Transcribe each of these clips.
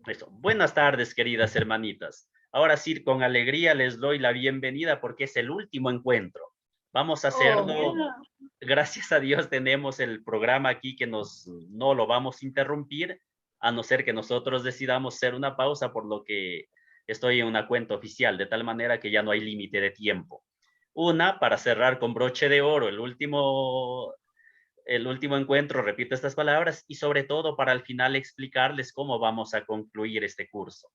Eso. Buenas tardes, queridas hermanitas. Ahora sí, con alegría les doy la bienvenida porque es el último encuentro. Vamos a Oh, hacerlo. Gracias a Dios tenemos el programa aquí que no lo vamos a interrumpir, a no ser que nosotros decidamos hacer una pausa, por lo que estoy en una cuenta oficial, de tal manera que ya no hay límite de tiempo. Una, para cerrar con broche de oro, el último encuentro, repito estas palabras, y sobre todo para al final explicarles cómo vamos a concluir este curso.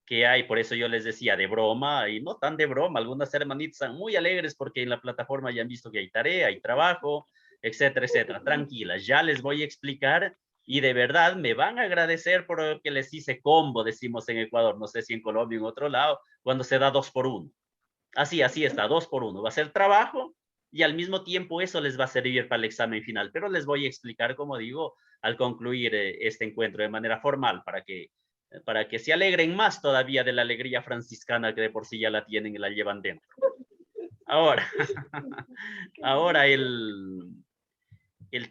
Que hay, por eso yo les decía de broma, y no tan de broma, algunas hermanitas están muy alegres porque en la plataforma ya han visto que hay tarea, hay trabajo, etcétera, etcétera. Tranquilas, ya les voy a explicar y de verdad me van a agradecer porque les hice combo, decimos en Ecuador, no sé si en Colombia o en otro lado, cuando se da 2 por 1. Así está, 2 por 1. Va a ser trabajo y al mismo tiempo eso les va a servir para el examen final. Pero les voy a explicar, como digo, al concluir este encuentro de manera formal para que se alegren más todavía de la alegría franciscana que de por sí ya la tienen y la llevan dentro. Ahora, ahora el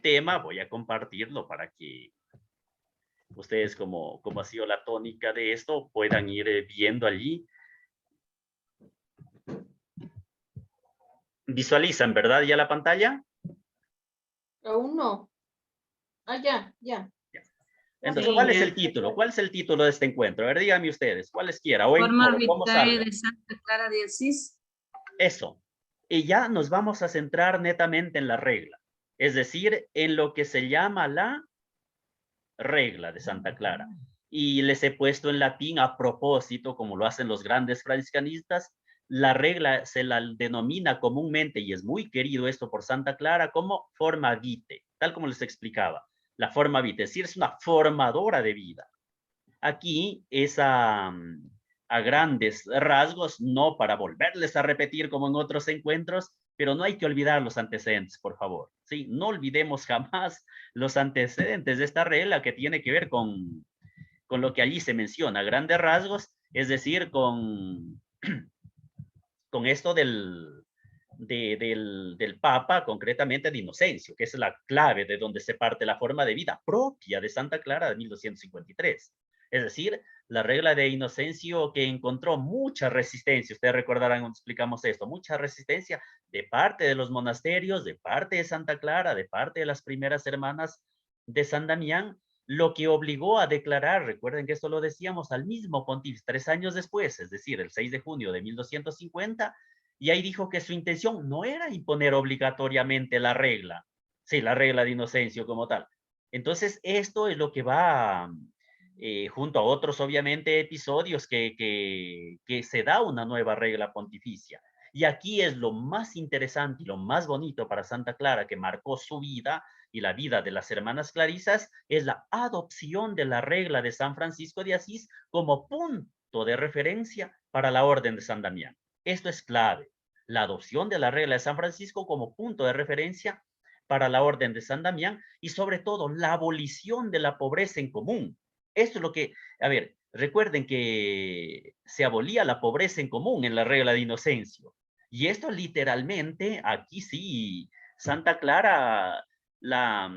tema voy a compartirlo para que ustedes, como ha sido la tónica de esto, puedan ir viendo allí. Visualizan, ¿verdad? Ya la pantalla. aún no. Ah, ya, ya. Entonces, Sí, ¿cuál es ya. el título? ¿Cuál es el título de este encuentro? A ver, díganme ustedes, cualesquiera, o en Forma coro, como arbitraria salga. de Santa Clara de Asís. Eso. Y ya nos vamos a centrar netamente en la regla, es decir, en lo que se llama la regla de Santa Clara. Y les he puesto en latín a propósito, como lo hacen los grandes franciscanistas, la regla se la denomina comúnmente, y es muy querido esto por Santa Clara, como forma vitae, tal como les explicaba. La forma vitae, es decir, es una formadora de vida. Aquí es a grandes rasgos, no para volverles a repetir como en otros encuentros, pero no hay que olvidar los antecedentes, por favor. ¿Sí? No olvidemos jamás los antecedentes de esta regla que tiene que ver con lo que allí se menciona, a grandes rasgos, es decir, con esto del Papa, concretamente de Inocencio, que es la clave de donde se parte la forma de vida propia de Santa Clara de 1253. Es decir, la regla de Inocencio que encontró mucha resistencia, ustedes recordarán cuando explicamos esto, mucha resistencia de parte de los monasterios, de parte de Santa Clara, de parte de las primeras hermanas de San Damián, lo que obligó a declarar, recuerden que esto lo decíamos, al mismo pontífice 3 años después, es decir, el 6 de junio de 1250, y ahí dijo que su intención no era imponer obligatoriamente la regla, sí, la regla de Inocencio como tal. Entonces, esto es lo que va, junto a otros, obviamente, episodios que se da una nueva regla pontificia. Y aquí es lo más interesante y lo más bonito para Santa Clara, que marcó su vida y la vida de las hermanas clarisas, es la adopción de la regla de San Francisco de Asís como punto de referencia para la orden de San Damián. Esto es clave, la adopción de la regla de San Francisco como punto de referencia para la orden de San Damián y sobre todo la abolición de la pobreza en común. Esto es lo que, a ver, recuerden que se abolía la pobreza en común en la regla de Inocencio. Y esto literalmente, aquí sí, Santa Clara la,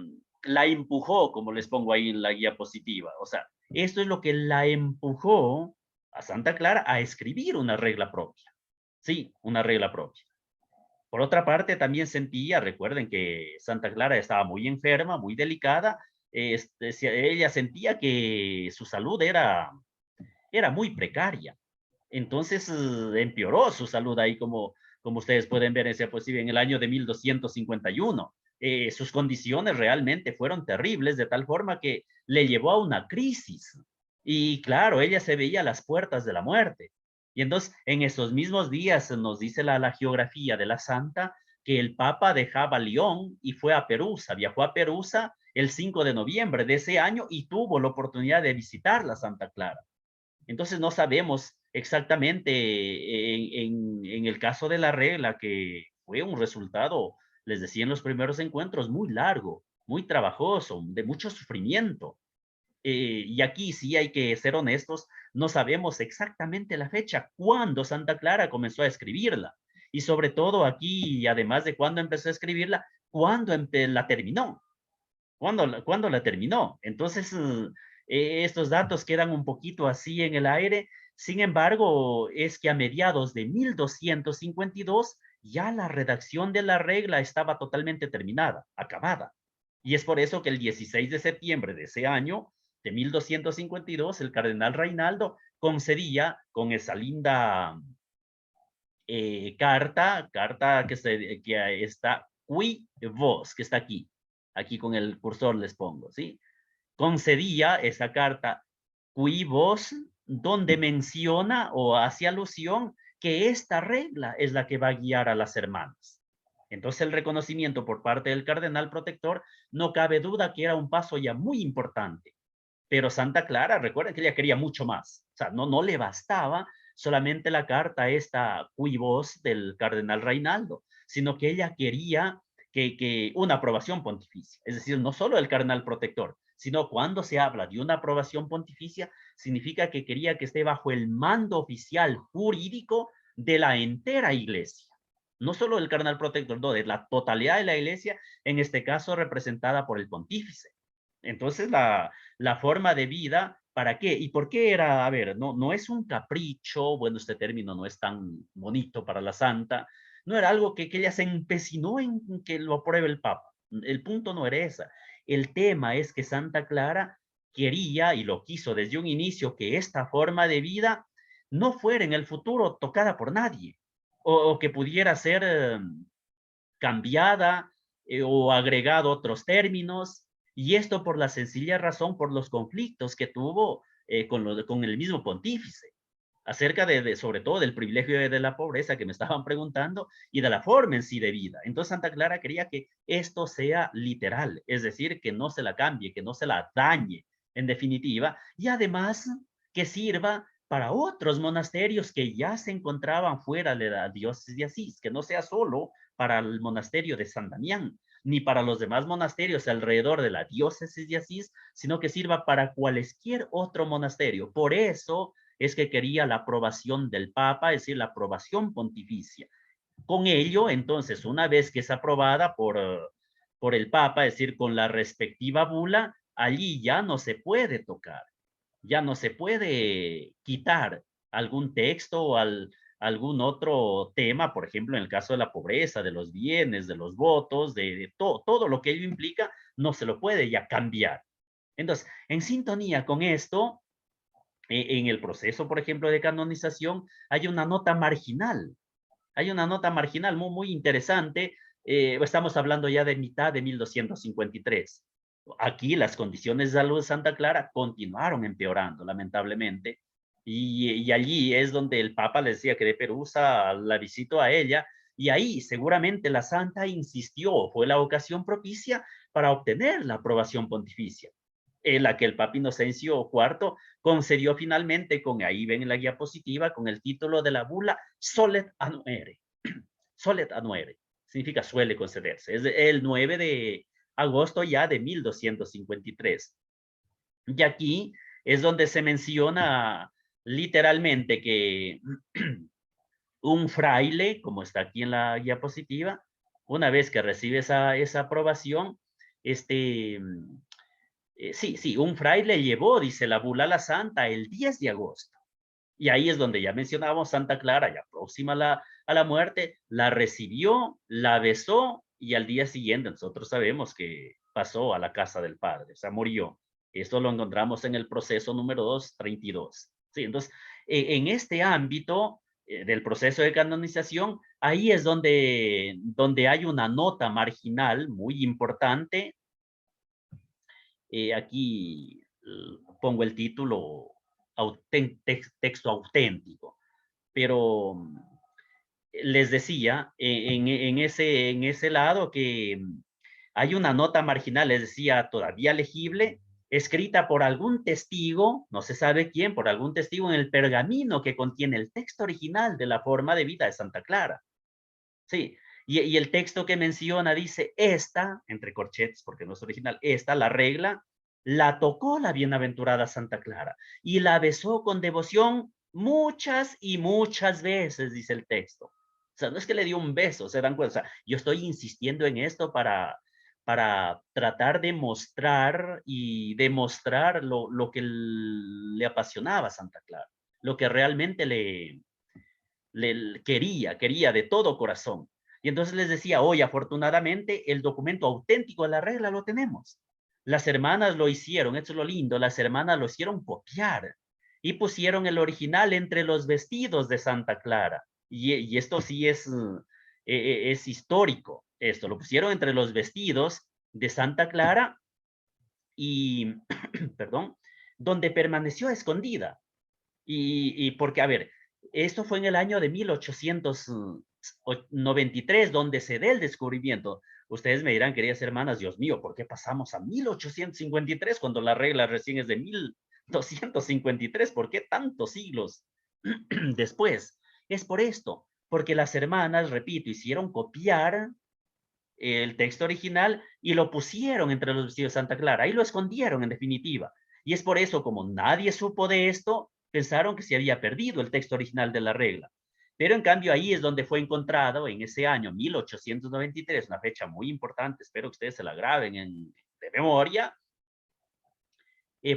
la empujó, como les pongo ahí en la guía positiva. O sea, esto es lo que la empujó a Santa Clara a escribir una regla propia. Sí, una regla propia. Por otra parte, también sentía, recuerden que Santa Clara estaba muy enferma, muy delicada, ella sentía que su salud era muy precaria. Entonces empeoró su salud ahí, como ustedes pueden ver en ese posible, en el año de 1251. Sus condiciones realmente fueron terribles, de tal forma que le llevó a una crisis. Y claro, ella se veía a las puertas de la muerte. Y entonces, en esos mismos días, nos dice la geografía de la santa, que el Papa dejaba León y fue a Perusa, viajó a Perusa el 5 de noviembre de ese año y tuvo la oportunidad de visitar la Santa Clara. Entonces no sabemos exactamente en el caso de la regla, que fue un resultado, les decía en los primeros encuentros, muy largo, muy trabajoso, de mucho sufrimiento. Y aquí sí hay que ser honestos, no sabemos exactamente la fecha, cuándo Santa Clara comenzó a escribirla. Y sobre todo aquí, además de cuándo empezó a escribirla, cuándo la terminó. ¿Cuándo la terminó? Entonces, Estos datos quedan un poquito así en el aire. Sin embargo, es que a mediados de 1252 ya la redacción de la regla estaba totalmente terminada, acabada. Y es por eso que el 16 de septiembre de ese año, de 1252, el cardenal Reinaldo concedía con esa linda carta que está, qui vos, que está aquí con el cursor les pongo, ¿sí? Concedía esa carta qui vos, donde menciona o hace alusión que esta regla es la que va a guiar a las hermanas. Entonces el reconocimiento por parte del cardenal protector no cabe duda que era un paso ya muy importante. Pero Santa Clara, recuerden que ella quería mucho más. O sea, no le bastaba solamente la carta esta cui voz del cardenal Reinaldo, sino que ella quería que una aprobación pontificia. Es decir, no solo el cardenal protector, sino cuando se habla de una aprobación pontificia, significa que quería que esté bajo el mando oficial jurídico de la entera iglesia. No solo del cardenal protector, no, de la totalidad de la iglesia, en este caso representada por el pontífice. Entonces, la forma de vida, ¿para qué? ¿Y por qué era? A ver, no es un capricho, bueno, este término no es tan bonito para la santa, no era algo que ella se empecinó en que lo apruebe el Papa. El punto no era esa. El tema es que Santa Clara quería y lo quiso desde un inicio que esta forma de vida no fuera en el futuro tocada por nadie o que pudiera ser cambiada o agregado otros términos, y esto por la sencilla razón, por los conflictos que tuvo con el mismo pontífice, acerca sobre todo del privilegio de la pobreza que me estaban preguntando y de la forma en sí de vida. Entonces Santa Clara quería que esto sea literal, es decir, que no se la cambie, que no se la dañe, en definitiva, y además que sirva para otros monasterios que ya se encontraban fuera de la diócesis de Asís, que no sea solo para el monasterio de San Damián, ni para los demás monasterios alrededor de la diócesis de Asís, sino que sirva para cualquier otro monasterio. Por eso es que quería la aprobación del Papa, es decir, la aprobación pontificia. Con ello, entonces, una vez que es aprobada por el Papa, es decir, con la respectiva bula, allí ya no se puede tocar, ya no se puede quitar algún texto o algún otro tema, por ejemplo, en el caso de la pobreza, de los bienes, de los votos, de todo lo que ello implica, no se lo puede ya cambiar. Entonces, en sintonía con esto, en el proceso, por ejemplo, de canonización, hay una nota marginal. Hay una nota marginal muy interesante. Estamos hablando ya de mitad de 1253. Aquí las condiciones de salud de Santa Clara continuaron empeorando, lamentablemente. Y allí es donde el Papa le decía que de Perusa la visitó a ella. Y ahí seguramente la santa insistió, fue la ocasión propicia para obtener la aprobación pontificia, la que el Papa Inocencio IV concedió finalmente con, ahí ven en la diapositiva, con el título de la bula Solet Annuere. Solet Annuere significa suele concederse. Es el 9 de agosto ya de 1253. Y aquí es donde se menciona literalmente que un fraile, como está aquí en la diapositiva, una vez que recibe esa aprobación, sí, un fraile llevó, dice la bula a la santa, el 10 de agosto. Y ahí es donde ya mencionábamos Santa Clara, ya próxima a la muerte, la recibió, la besó y al día siguiente nosotros sabemos que pasó a la casa del Padre, o sea, murió. Esto lo encontramos en el proceso número 232. Sí, entonces, en este ámbito del proceso de canonización, ahí es donde hay una nota marginal muy importante. Aquí pongo el título texto auténtico, pero les decía en ese lado que hay una nota marginal, les decía, todavía legible, escrita por algún testigo, no se sabe quién, por algún testigo en el pergamino que contiene el texto original de la forma de vida de Santa Clara. Sí, y el texto que menciona dice, esta, entre corchetes, porque no es original, esta, la regla, la tocó la bienaventurada Santa Clara y la besó con devoción muchas y muchas veces, dice el texto. O sea, no es que le dio un beso, se dan cuenta. O sea, yo estoy insistiendo en esto para tratar de mostrar y demostrar lo que le apasionaba a Santa Clara, lo que realmente le quería de todo corazón. Y entonces les decía, hoy afortunadamente el documento auténtico de la regla lo tenemos. Las hermanas lo hicieron, esto es lo lindo, las hermanas lo hicieron copiar y pusieron el original entre los vestidos de Santa Clara. Y esto sí es histórico. Esto lo pusieron entre los vestidos de Santa Clara y, perdón, donde permaneció escondida. Y porque, a ver, esto fue en el año de 1893, donde se dé el descubrimiento. Ustedes me dirán, queridas hermanas, Dios mío, ¿por qué pasamos a 1853 cuando la regla recién es de 1253? ¿Por qué tantos siglos después? Es por esto, porque las hermanas, repito, hicieron copiar el texto original y lo pusieron entre los vestidos de Santa Clara. Ahí lo escondieron en definitiva. Y es por eso, como nadie supo de esto, pensaron que se había perdido el texto original de la regla. Pero en cambio ahí es donde fue encontrado en ese año 1893, una fecha muy importante, espero que ustedes se la graben de memoria,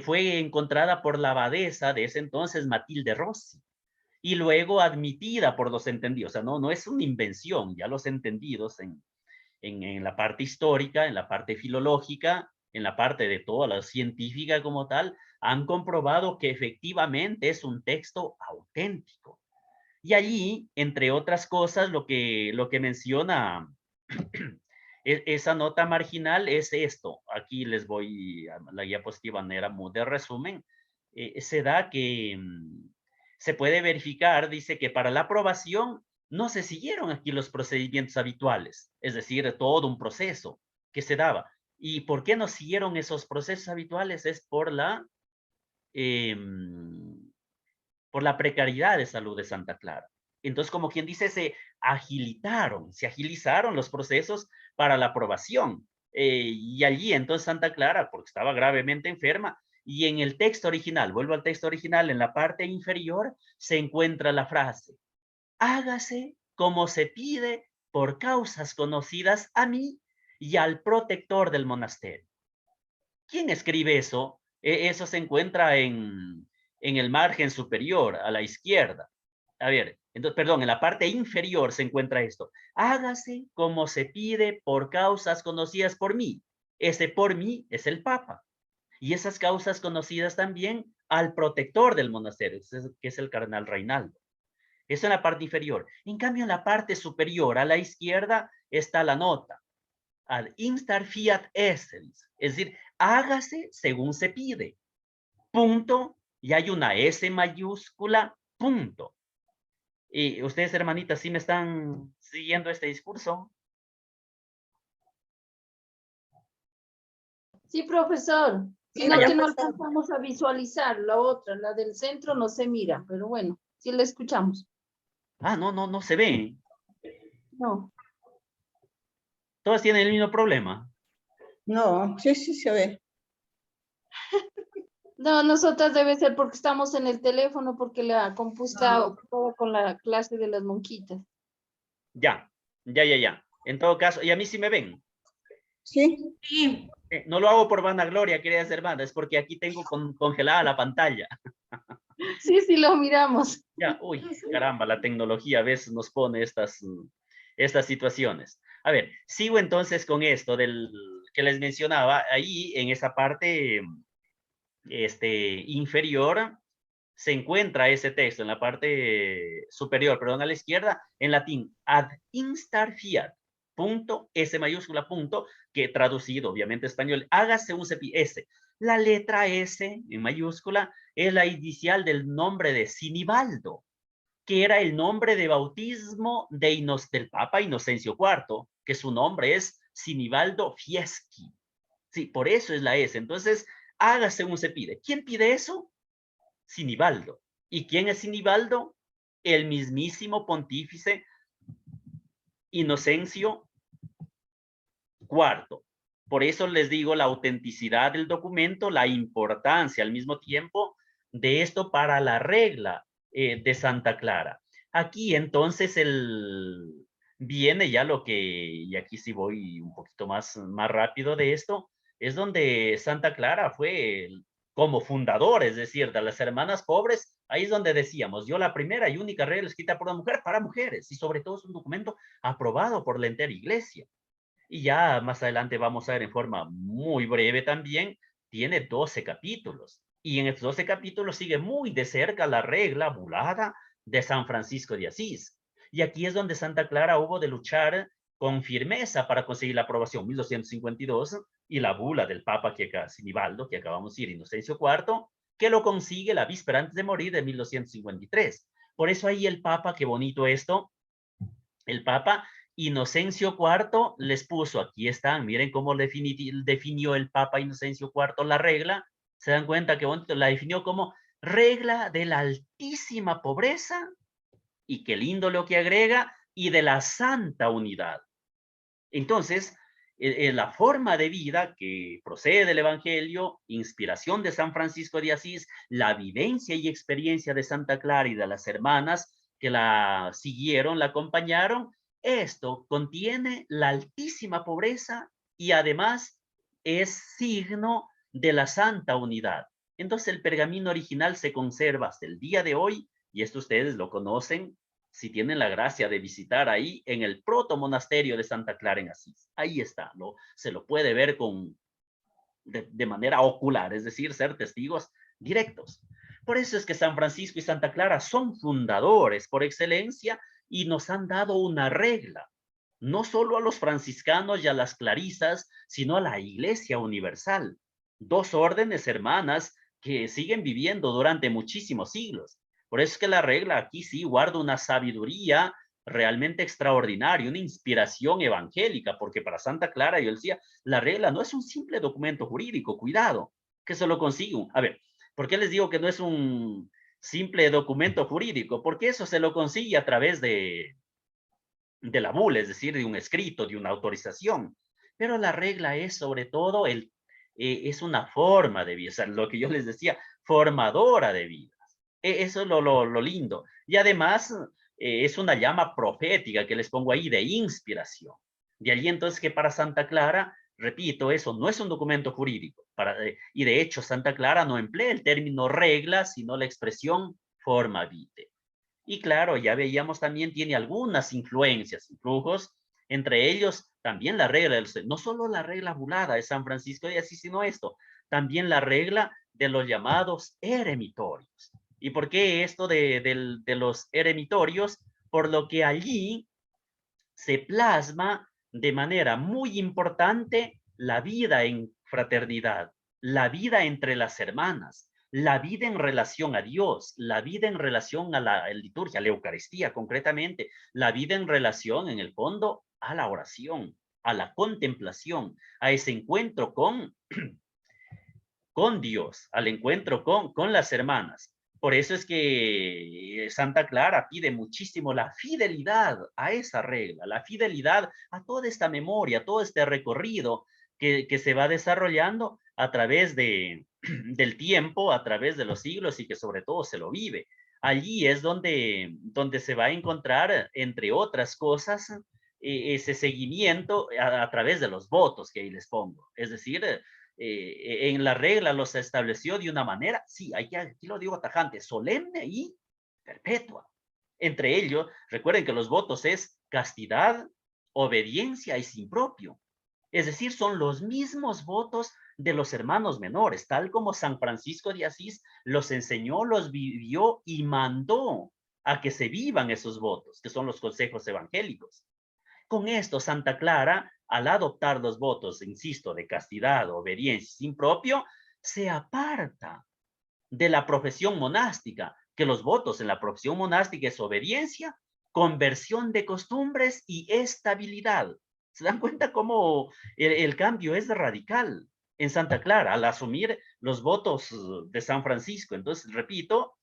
fue encontrada por la abadesa de ese entonces, Matilde Rossi, y luego admitida por los entendidos. O sea, no es una invención, ya los entendidos en la parte histórica, en la parte filológica, en la parte de toda la científica como tal, han comprobado que efectivamente es un texto auténtico. Y allí, entre otras cosas, lo que menciona esa nota marginal es esto. Aquí les voy a la diapositiva manera de resumen. Se da que se puede verificar, dice que para la aprobación no se siguieron aquí los procedimientos habituales, es decir, todo un proceso que se daba. ¿Y por qué no siguieron esos procesos habituales? Es por la precariedad de salud de Santa Clara. Entonces, como quien dice, se agilizaron los procesos para la aprobación. Y allí, entonces, Santa Clara, porque estaba gravemente enferma, y en el texto original, vuelvo al texto original, en la parte inferior se encuentra la frase, hágase como se pide por causas conocidas a mí y al protector del monasterio. ¿Quién escribe eso? Eso se encuentra en el margen superior, a la izquierda. A ver, entonces, perdón, en la parte inferior se encuentra esto. Hágase como se pide por causas conocidas por mí. Ese por mí es el Papa. Y esas causas conocidas también al protector del monasterio, que es el cardenal Reinaldo. Eso en la parte inferior. En cambio, en la parte superior, a la izquierda, está la nota. Ad instar fiat essens, es decir, hágase según se pide. Punto, y hay una S mayúscula, punto. Y ustedes, hermanitas, ¿sí me están siguiendo este discurso? Sí, profesor. Sino que no alcanzamos a visualizar la otra, la del centro no se mira, pero bueno, sí la escuchamos. Ah, no se ve. No. Todas tienen el mismo problema. No, sí se ve. No, nosotras debe ser porque estamos en el teléfono, porque la compu está ocupada con la clase de las monjitas. Ya. En todo caso, y a mí sí me ven. Sí. Sí. No lo hago por vanagloria, queridas hermanas, es porque aquí tengo congelada la pantalla. Sí, lo miramos. Ya, uy, caramba, la tecnología a veces nos pone estas situaciones. A ver, sigo entonces con esto del que les mencionaba. Ahí en esa parte inferior se encuentra ese texto, en la parte superior, perdón, a la izquierda, en latín, ad instar fiat, punto, S mayúscula, punto, que traducido, obviamente español, hágase un S. La letra S en mayúscula es la inicial del nombre de Sinibaldo, que era el nombre de bautismo del Papa Inocencio IV, que su nombre es Sinibaldo Fieschi. Sí, por eso es la S. Entonces, hágase un se pide. ¿Quién pide eso? Sinibaldo. ¿Y quién es Sinibaldo? El mismísimo pontífice Inocencio IV. Por eso les digo la autenticidad del documento, la importancia al mismo tiempo de esto para la regla de Santa Clara. Aquí entonces viene ya lo que, y aquí sí voy un poquito más rápido de esto, es donde Santa Clara fue como fundador, es decir, de las hermanas pobres, ahí es donde decíamos, yo la primera y única regla escrita por una mujer para mujeres, y sobre todo es un documento aprobado por la entera iglesia. Y ya más adelante vamos a ver en forma muy breve también, tiene 12 capítulos. Y en estos 12 capítulos sigue muy de cerca la regla bulada de San Francisco de Asís. Y aquí es donde Santa Clara hubo de luchar con firmeza para conseguir la aprobación 1252 y la bula del Papa que Sinibaldo, que acabamos de decir, Inocencio IV, que lo consigue la víspera antes de morir de 1253. Por eso ahí el Papa, qué bonito esto, el Papa Inocencio IV les puso, aquí están, miren cómo definió el Papa Inocencio IV la regla, se dan cuenta que bonito, la definió como regla de la altísima pobreza, y qué lindo lo que agrega, y de la santa unidad. Entonces, la forma de vida que procede del Evangelio, inspiración de San Francisco de Asís, la vivencia y experiencia de Santa Clara y de las hermanas que la siguieron, la acompañaron, esto contiene la altísima pobreza y además es signo de la santa unidad. Entonces el pergamino original se conserva hasta el día de hoy, y esto ustedes lo conocen, si tienen la gracia de visitar ahí en el proto monasterio de Santa Clara en Asís. Ahí está, ¿no? Se lo puede ver de manera ocular, es decir, ser testigos directos. Por eso es que San Francisco y Santa Clara son fundadores por excelencia y nos han dado una regla, no solo a los franciscanos y a las clarisas, sino a la Iglesia Universal. Dos órdenes hermanas que siguen viviendo durante muchísimos siglos. Por eso es que la regla aquí sí guarda una sabiduría realmente extraordinaria, una inspiración evangélica, porque para Santa Clara, yo decía, la regla no es un simple documento jurídico, cuidado, que se lo consigo. A ver, ¿por qué les digo que no es un simple documento jurídico? Porque eso se lo consigue a través de la bula, es decir, de un escrito, de una autorización. Pero la regla es sobre todo es una forma de vida, o sea, lo que yo les decía, formadora de vidas. Eso es lo lindo. Y además es una llama profética que les pongo ahí de inspiración. De allí entonces que para Santa Clara, repito, eso no es un documento jurídico. Y de hecho Santa Clara no emplea el término regla, sino la expresión forma vitae. Y claro, ya veíamos también tiene algunas influencias, influjos, entre ellos también la regla, no solo la regla bulada de San Francisco de Asís, sino esto, también la regla de los llamados eremitorios. ¿Y por qué esto de los eremitorios? Por lo que allí se plasma de manera muy importante la vida en fraternidad, la vida entre las hermanas, la vida en relación a Dios, la vida en relación a la liturgia, a la Eucaristía concretamente, la vida en relación, en el fondo, a la oración, a la contemplación, a ese encuentro con Dios, al encuentro con las hermanas. Por eso es que Santa Clara pide muchísimo la fidelidad a esa regla, la fidelidad a toda esta memoria, a todo este recorrido que se va desarrollando a través del tiempo, a través de los siglos y que sobre todo se lo vive. Allí es donde se va a encontrar, entre otras cosas, ese seguimiento a través de los votos que ahí les pongo. Es decir, en la regla los estableció de una manera, sí, aquí lo digo tajante, solemne y perpetua. Entre ellos, recuerden que los votos es castidad, obediencia y sin propio. Es decir, son los mismos votos de los hermanos menores, tal como San Francisco de Asís los enseñó, los vivió y mandó a que se vivan esos votos, que son los consejos evangélicos. Con esto, Santa Clara, al adoptar los votos, insisto, de castidad, obediencia sin propio, se aparta de la profesión monástica, que los votos en la profesión monástica es obediencia, conversión de costumbres y estabilidad. ¿Se dan cuenta cómo el cambio es radical en Santa Clara al asumir los votos de San Francisco? Entonces, repito,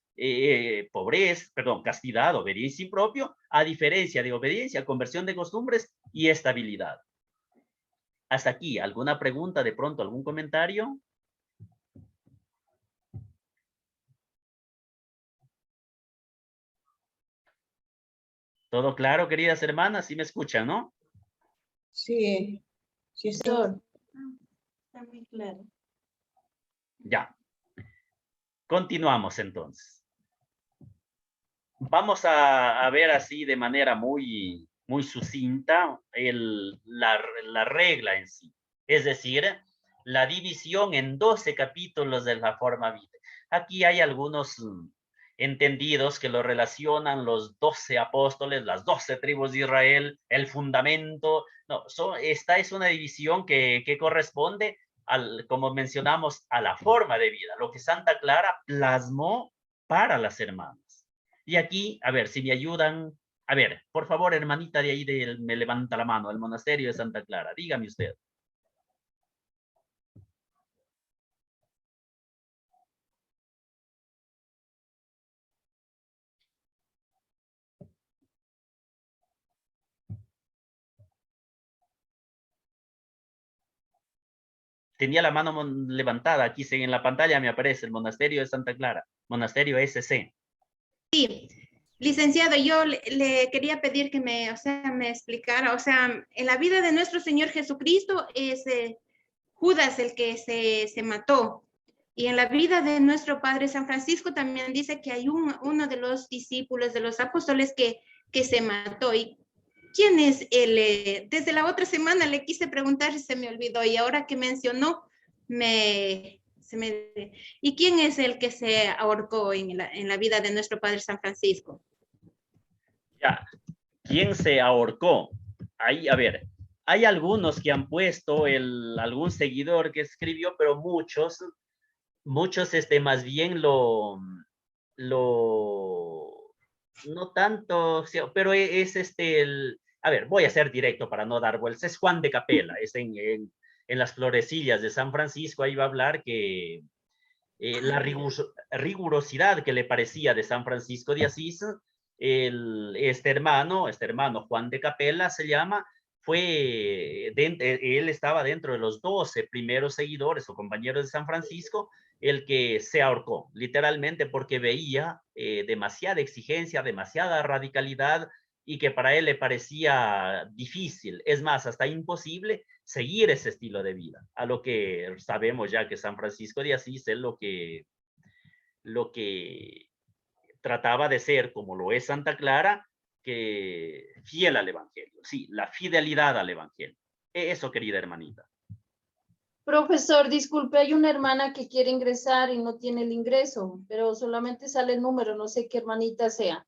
pobreza, perdón, castidad, obediencia impropio, a diferencia de obediencia, conversión de costumbres y estabilidad. Hasta aquí, ¿alguna pregunta de pronto, algún comentario? ¿Todo claro, queridas hermanas? ¿Sí me escuchan, no? Sí, sí, sí. Profesor, Está muy claro. Ya. Continuamos entonces. Vamos a ver así de manera muy, muy sucinta la regla en sí. Es decir, la división en 12 capítulos de la forma vida. Aquí hay algunos entendidos que lo relacionan los 12 apóstoles, las 12 tribus de Israel, el fundamento. No, esta es una división que corresponde como mencionamos, a la forma de vida, lo que Santa Clara plasmó para las hermanas. Y aquí, a ver, si me ayudan, a ver, por favor, hermanita de ahí, me levanta la mano, el monasterio de Santa Clara, dígame usted. Tenía la mano levantada, aquí en la pantalla me aparece el monasterio de Santa Clara, monasterio SC. Sí, licenciado, yo le quería pedir que me explicara, en la vida de nuestro Señor Jesucristo es Judas el que se mató. Y en la vida de nuestro Padre San Francisco también dice que hay uno de los discípulos, de los apóstoles que se mató. ¿Y quién es él? Desde la otra semana le quise preguntar y se me olvidó. Y ahora que mencionó, ¿Y quién es el que se ahorcó en la vida de nuestro Padre San Francisco? Ya, ¿quién se ahorcó? Ahí, a ver, hay algunos que han puesto algún seguidor que escribió, pero muchos más bien no tanto, pero es a ver, voy a ser directo para no dar vueltas, es Juan de Capela, es en las florecillas de San Francisco, ahí va a hablar que la rigurosidad que le parecía de San Francisco de Asís, este hermano Juan de Capela se llama, él estaba dentro de los 12 primeros seguidores o compañeros de San Francisco, el que se ahorcó, literalmente porque veía demasiada exigencia, demasiada radicalidad y que para él le parecía difícil, es más, hasta imposible seguir ese estilo de vida, a lo que sabemos ya que San Francisco de Asís es lo que trataba de ser, como lo es Santa Clara, que fiel al Evangelio, sí, la fidelidad al Evangelio. Eso, querida hermanita. profesor, disculpe, hay una hermana que quiere ingresar y no tiene el ingreso, pero solamente sale el número, no sé qué hermanita sea.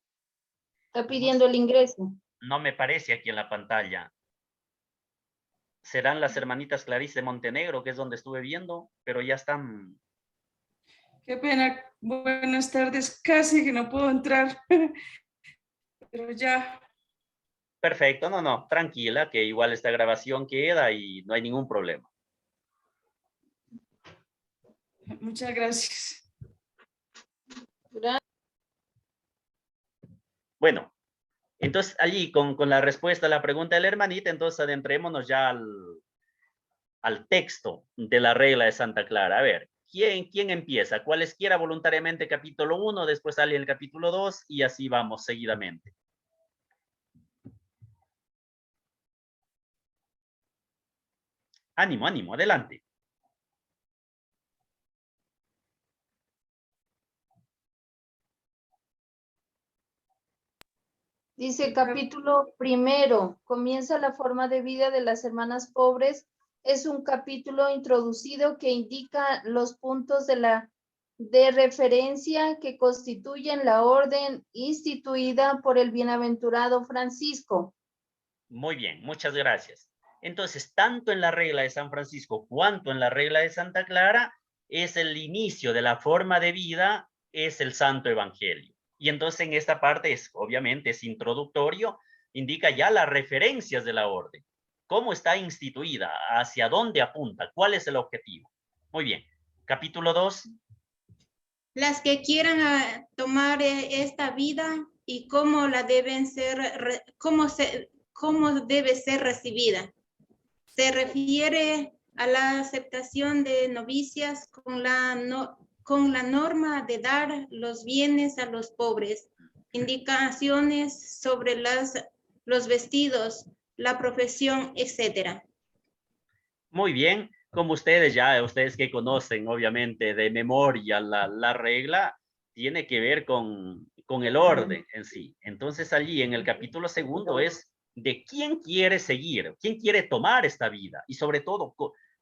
Está pidiendo el ingreso. No me parece aquí en la pantalla. Serán las hermanitas Clarice de Montenegro, que es donde estuve viendo, pero ya están. Qué pena. Buenas tardes. Casi que no puedo entrar. Pero ya. Perfecto, no, tranquila, que igual esta grabación queda y no hay ningún problema. Muchas gracias. Gracias. Bueno, entonces allí con la respuesta a la pregunta de la hermanita, entonces adentrémonos ya al texto de la regla de Santa Clara. A ver, ¿quién empieza? Cualesquiera voluntariamente capítulo 1, después sale el capítulo 2 y así vamos seguidamente. Ánimo, adelante. Dice capítulo primero, comienza la forma de vida de las hermanas pobres. Es un capítulo introducido que indica los puntos de referencia que constituyen la orden instituida por el bienaventurado Francisco. Muy bien, muchas gracias. Entonces, tanto en la regla de San Francisco cuanto en la regla de Santa Clara, es el inicio de la forma de vida, es el Santo Evangelio. Y entonces en esta parte obviamente es introductorio, indica ya las referencias de la orden, cómo está instituida, hacia dónde apunta, cuál es el objetivo. Muy bien, capítulo 2. Las que quieran tomar esta vida y cómo la deben ser, cómo debe ser recibida. Se refiere a la aceptación de novicias con la norma de dar los bienes a los pobres, indicaciones sobre los vestidos, la profesión, etcétera. Muy bien, como ustedes que conocen obviamente de memoria la regla, tiene que ver con el orden en sí. Entonces allí en el capítulo segundo es de quién quiere seguir, quién quiere tomar esta vida y sobre todo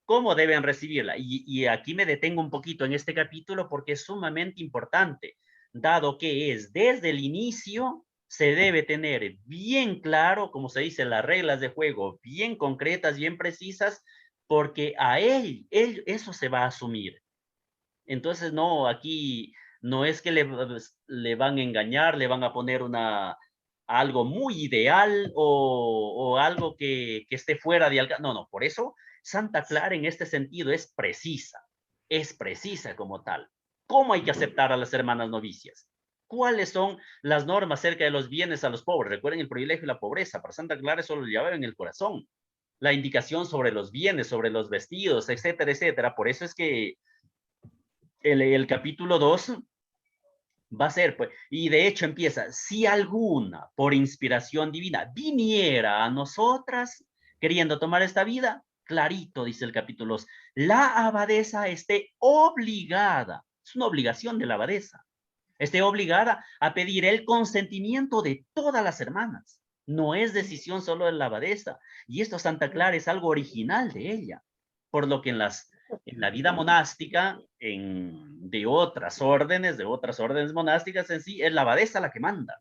cómo deben recibirla. Y aquí me detengo un poquito en este capítulo porque es sumamente importante, dado que es desde el inicio se debe tener bien claro, como se dice, las reglas de juego bien concretas, bien precisas, porque a él eso se va a asumir. Entonces, no, aquí no es que le van a engañar, le van a poner algo muy ideal o algo que esté fuera de alcance. No, no, por eso Santa Clara en este sentido es precisa como tal. ¿Cómo hay que aceptar a las hermanas novicias? ¿Cuáles son las normas acerca de los bienes a los pobres? Recuerden el privilegio y la pobreza. Para Santa Clara eso lo llevaba en el corazón. La indicación sobre los bienes, sobre los vestidos, etcétera, etcétera. Por eso es que el capítulo 2 va a ser, pues, y de hecho empieza, si alguna por inspiración divina viniera a nosotras queriendo tomar esta vida, clarito, dice el capítulo 2, la abadesa esté obligada, es una obligación de la abadesa, esté obligada a pedir el consentimiento de todas las hermanas. No es decisión solo de la abadesa. Y esto Santa Clara es algo original de ella. Por lo que en la vida monástica, de otras órdenes monásticas en sí, es la abadesa la que manda.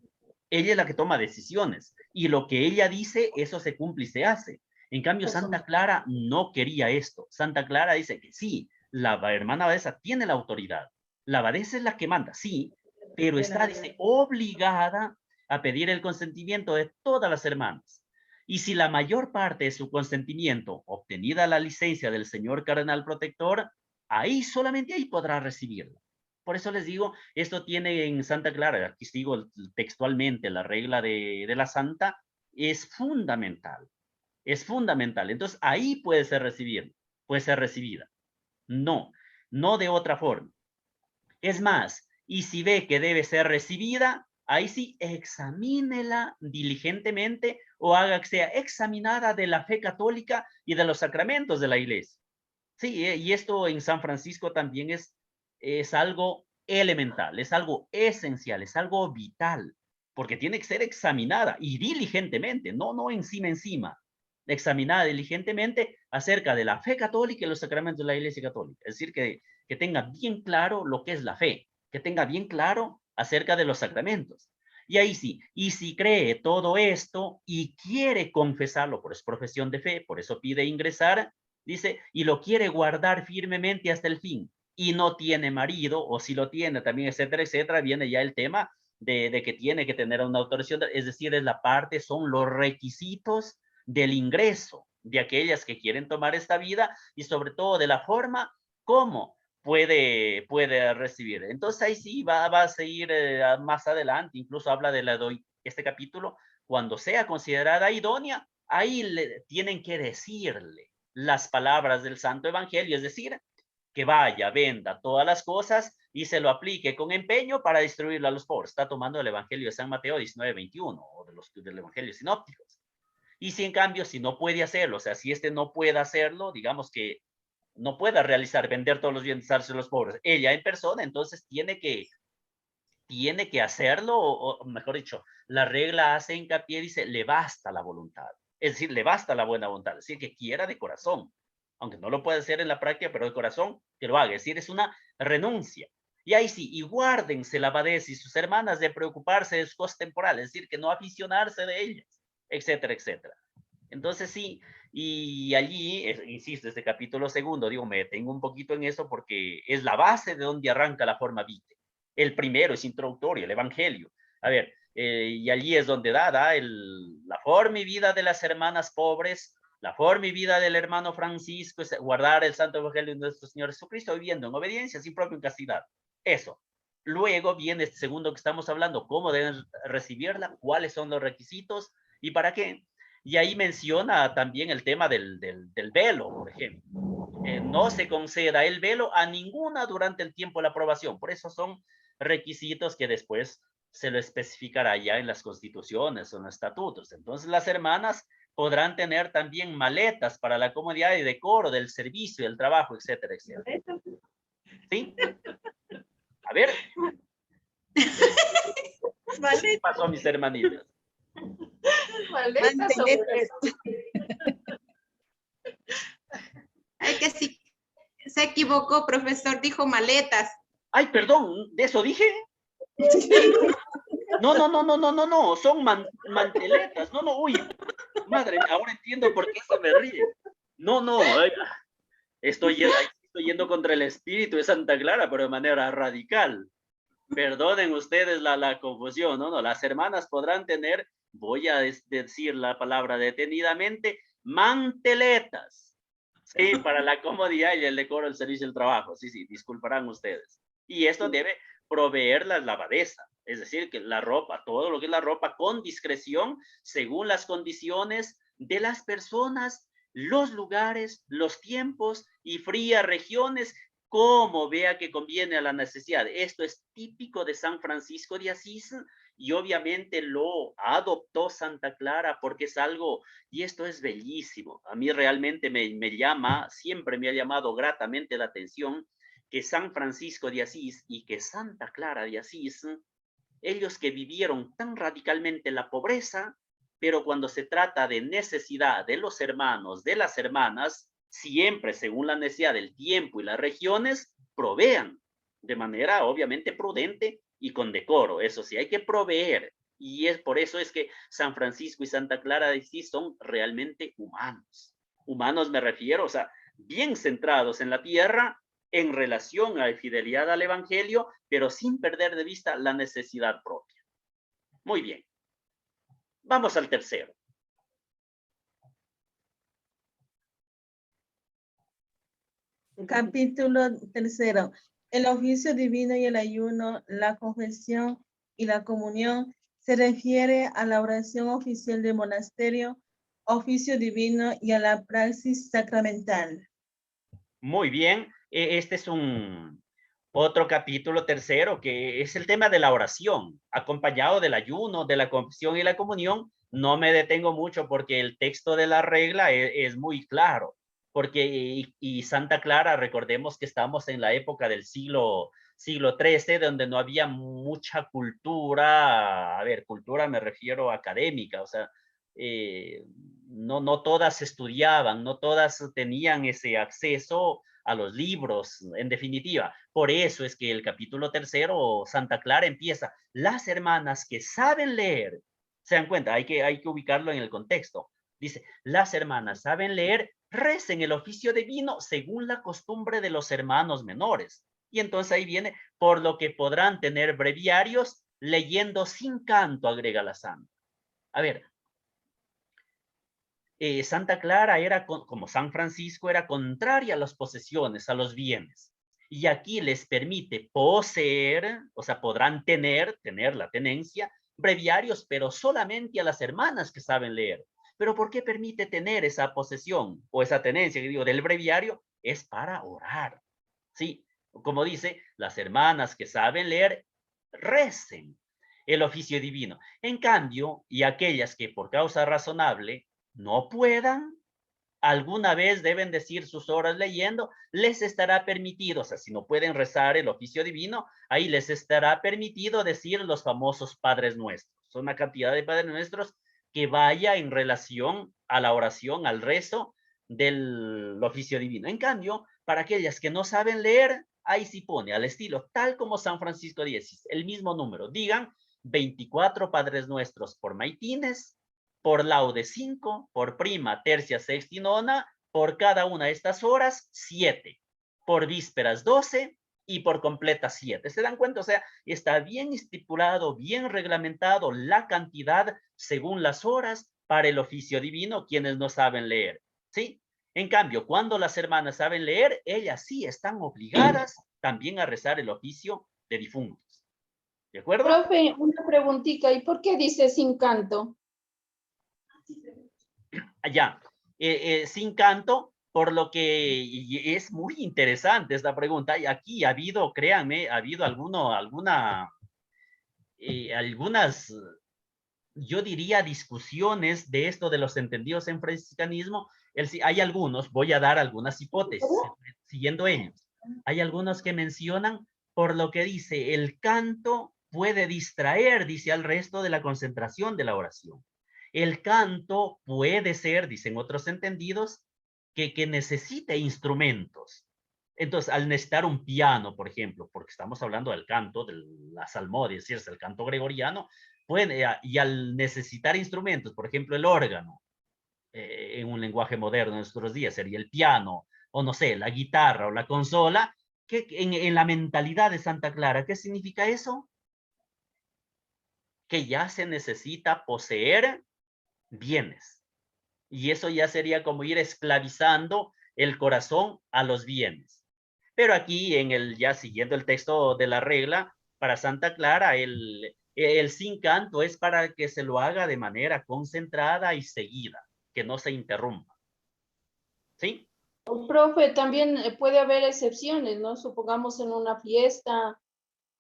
Ella es la que toma decisiones. Y lo que ella dice, eso se cumple y se hace. En cambio, Santa Clara no quería esto. Santa Clara dice que sí, la hermana abadesa tiene la autoridad. La abadesa es la que manda, sí, pero está, dice, obligada a pedir el consentimiento de todas las hermanas. Y si la mayor parte de su consentimiento, obtenida la licencia del señor cardenal protector, ahí, solamente ahí podrá recibirla. Por eso les digo, esto tiene en Santa Clara, aquí sigo textualmente la regla de la santa, es fundamental. Es fundamental. Entonces, ahí puede ser recibida. No, no de otra forma. Es más, y si ve que debe ser recibida, ahí sí, examínela diligentemente o haga que sea examinada de la fe católica y de los sacramentos de la iglesia. Sí, y esto en San Francisco también es algo elemental, es algo esencial, es algo vital, porque tiene que ser examinada y diligentemente, no encima, examinada diligentemente acerca de la fe católica y los sacramentos de la iglesia católica. Es decir, que tenga bien claro lo que es la fe, que tenga bien claro acerca de los sacramentos. Y ahí sí, y si cree todo esto y quiere confesarlo, por es profesión de fe, por eso pide ingresar, dice, y lo quiere guardar firmemente hasta el fin, y no tiene marido, o si lo tiene también, etcétera, etcétera, viene ya el tema de que tiene que tener una autorización, es decir, es la parte, son los requisitos del ingreso de aquellas que quieren tomar esta vida y sobre todo de la forma como puede recibir. Entonces ahí sí va a seguir más adelante, incluso habla de este capítulo, cuando sea considerada idónea, ahí tienen que decirle las palabras del Santo Evangelio, es decir, que vaya, venda todas las cosas y se lo aplique con empeño para distribuirlo a los pobres. Está tomando el Evangelio de San Mateo 19:21 o del Evangelio sinópticos. Y si en cambio, si no puede hacerlo, o sea, si no puede hacerlo, digamos que no pueda realizar, vender todos los bienes a los pobres, ella en persona, entonces tiene que hacerlo, o mejor dicho, la regla hace hincapié, dice, le basta la voluntad. Es decir, le basta la buena voluntad, es decir, que quiera de corazón, aunque no lo puede hacer en la práctica, pero de corazón que lo haga, es decir, es una renuncia. Y ahí sí, y guárdense la abadesa y sus hermanas de preocuparse de sus cosas temporales, es decir, que no aficionarse de ellas, etcétera, etcétera. Entonces sí, y allí, insisto, este capítulo segundo, digo, me detengo un poquito en eso porque es la base de donde arranca la forma vitae. El primero es introductorio, el Evangelio. A ver, y allí es donde da la forma y vida de las hermanas pobres, la forma y vida del hermano Francisco, es guardar el Santo Evangelio de nuestro Señor Jesucristo, viviendo en obediencia, sin propio en castidad. Eso. Luego viene este segundo que estamos hablando, cómo deben recibirla, cuáles son los requisitos y para qué. Y ahí menciona también el tema del velo, por ejemplo. No se conceda el velo a ninguna durante el tiempo de la aprobación. Por eso son requisitos que después se lo especificará ya en las constituciones o en los estatutos. Entonces las hermanas podrán tener también maletas para la comodidad y decoro del servicio, del trabajo, etcétera, etcétera. ¿Sí? A ver. ¿Qué pasó, mis hermanitos? Maletas o Manteletas. Ay, que sí, se equivocó, profesor, dijo maletas. Ay, perdón, ¿de eso dije? No, son manteletas. No, uy, madre, ahora entiendo por qué se me ríe. No, ay, estoy yendo contra el espíritu de Santa Clara, pero de manera radical. Perdonen ustedes la confusión, no, las hermanas podrán tener, voy a decir la palabra detenidamente, manteletas, sí, para la comodidad y el decoro del servicio del trabajo, sí, disculparán ustedes. Y esto debe proveer la lavadeza, es decir, que la ropa, todo lo que es la ropa con discreción, según las condiciones de las personas, los lugares, los tiempos y frías regiones, como vea que conviene a la necesidad. Esto es típico de San Francisco de Asís y obviamente lo adoptó Santa Clara porque es algo, y esto es bellísimo. A mí realmente me llama, siempre me ha llamado gratamente la atención que San Francisco de Asís y que Santa Clara de Asís, ellos que vivieron tan radicalmente la pobreza, pero cuando se trata de necesidad de los hermanos, de las hermanas, siempre según la necesidad del tiempo y las regiones, provean de manera obviamente prudente y con decoro. Eso sí, hay que proveer. Y es por eso es que San Francisco y Santa Clara de Asís son realmente humanos. Humanos me refiero, o sea, bien centrados en la tierra, en relación a la fidelidad al Evangelio, pero sin perder de vista la necesidad propia. Muy bien. Vamos al tercero. Capítulo 3. El oficio divino y el ayuno, la confesión y la comunión se refiere a la oración oficial del monasterio, oficio divino y a la praxis sacramental. Muy bien. Este es otro capítulo tercero que es el tema de la oración, acompañado del ayuno, de la confesión y la comunión. No me detengo mucho porque el texto de la regla es muy claro. Porque, y Santa Clara, recordemos que estamos en la época del siglo XIII, donde no había mucha cultura, a ver, cultura me refiero académica, o sea, no todas estudiaban, no todas tenían ese acceso a los libros, en definitiva. Por eso es que el capítulo tercero, Santa Clara empieza, las hermanas que saben leer, se dan cuenta, hay que ubicarlo en el contexto. Dice, las hermanas saben leer, recen el oficio divino según la costumbre de los hermanos menores. Y entonces ahí viene, por lo que podrán tener breviarios leyendo sin canto, agrega la santa. A ver, Santa Clara era, como San Francisco, era contraria a las posesiones, a los bienes. Y aquí les permite poseer, o sea, podrán tener la tenencia, breviarios, pero solamente a las hermanas que saben leer. ¿Pero por qué permite tener esa posesión o esa tenencia, que digo, del breviario? Es para orar. Sí, como dice, las hermanas que saben leer, recen el oficio divino. En cambio, y aquellas que por causa razonable no puedan, alguna vez deben decir sus horas leyendo, les estará permitido, o sea, si no pueden rezar el oficio divino, ahí les estará permitido decir los famosos Padres Nuestros. Son una cantidad de Padres Nuestros que vaya en relación a la oración, al rezo del oficio divino. En cambio, para aquellas que no saben leer, ahí sí pone al estilo, tal como San Francisco de Asís, el mismo número. Digan 24 Padres Nuestros por maitines, por laude 5, por prima, tercia, sexta y nona, por cada una de estas horas 7, por vísperas 12 y por completa 7. ¿Se dan cuenta? O sea, está bien estipulado, bien reglamentado la cantidad según las horas para el oficio divino, quienes no saben leer, ¿sí? En cambio, cuando las hermanas saben leer, ellas sí están obligadas también a rezar el oficio de difuntos. ¿De acuerdo? Profe, una preguntita, ¿y por qué dice sin canto? Allá, sin canto, por lo que es muy interesante esta pregunta. Y aquí ha habido, créanme, ha habido alguna algunas, yo diría, discusiones de esto de los entendidos en franciscanismo. Hay algunos, voy a dar algunas hipótesis, siguiendo ellos. Hay algunos que mencionan, por lo que dice, el canto puede distraer, dice, al resto de la concentración de la oración. El canto puede ser, dicen otros entendidos, que necesite instrumentos. Entonces, al necesitar un piano, por ejemplo, porque estamos hablando del canto, de la salmodia, es decir, es el canto gregoriano, y al necesitar instrumentos, por ejemplo, el órgano, en un lenguaje moderno de nuestros días, sería el piano, o no sé, la guitarra o la consola, que en la mentalidad de Santa Clara, ¿qué significa eso? Que ya se necesita poseer bienes. Y eso ya sería como ir esclavizando el corazón a los bienes. Pero aquí, ya siguiendo el texto de la regla, para Santa Clara, el sin canto es para que se lo haga de manera concentrada y seguida, que no se interrumpa. ¿Sí? Profe, también puede haber excepciones, ¿no? Supongamos en una fiesta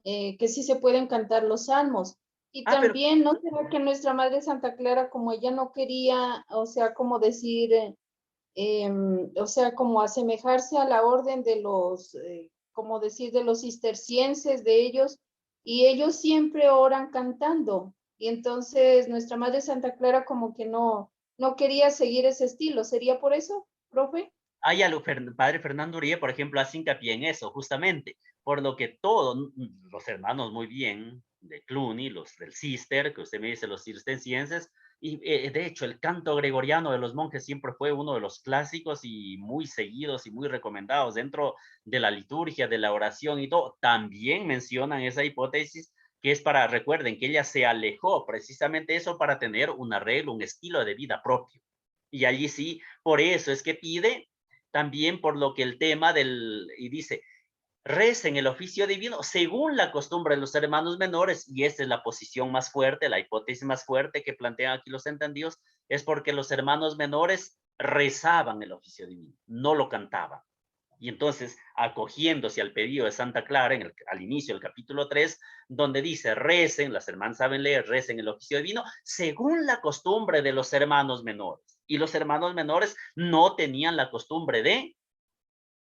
que sí se pueden cantar los salmos. Y también, ¿no será que nuestra Madre Santa Clara, como ella no quería, o sea, como decir, o sea, como asemejarse a la orden de los, como decir, de los cistercienses, de ellos, y ellos siempre oran cantando. Y entonces nuestra Madre Santa Clara como que no quería seguir ese estilo. ¿Sería por eso, profe? Padre Fernando Uribe, por ejemplo, hace hincapié en eso, justamente, por lo que todos los hermanos muy bien de Cluny, los del Cister, que usted me dice los cistercienses, y de hecho el canto gregoriano de los monjes siempre fue uno de los clásicos y muy seguidos y muy recomendados dentro de la liturgia, de la oración y todo. También mencionan esa hipótesis que es para, recuerden que ella se alejó precisamente eso para tener un arreglo, un estilo de vida propio. Y allí sí, por eso es que pide también por lo que el tema y dice, recen el oficio divino según la costumbre de los hermanos menores, y esta es la posición más fuerte, la hipótesis más fuerte que plantean aquí los entendidos, es porque los hermanos menores rezaban el oficio divino, no lo cantaban. Y entonces, acogiéndose al pedido de Santa Clara, al inicio del capítulo 3, donde dice, recen, las hermanas saben leer, recen el oficio divino, según la costumbre de los hermanos menores. Y los hermanos menores no tenían la costumbre de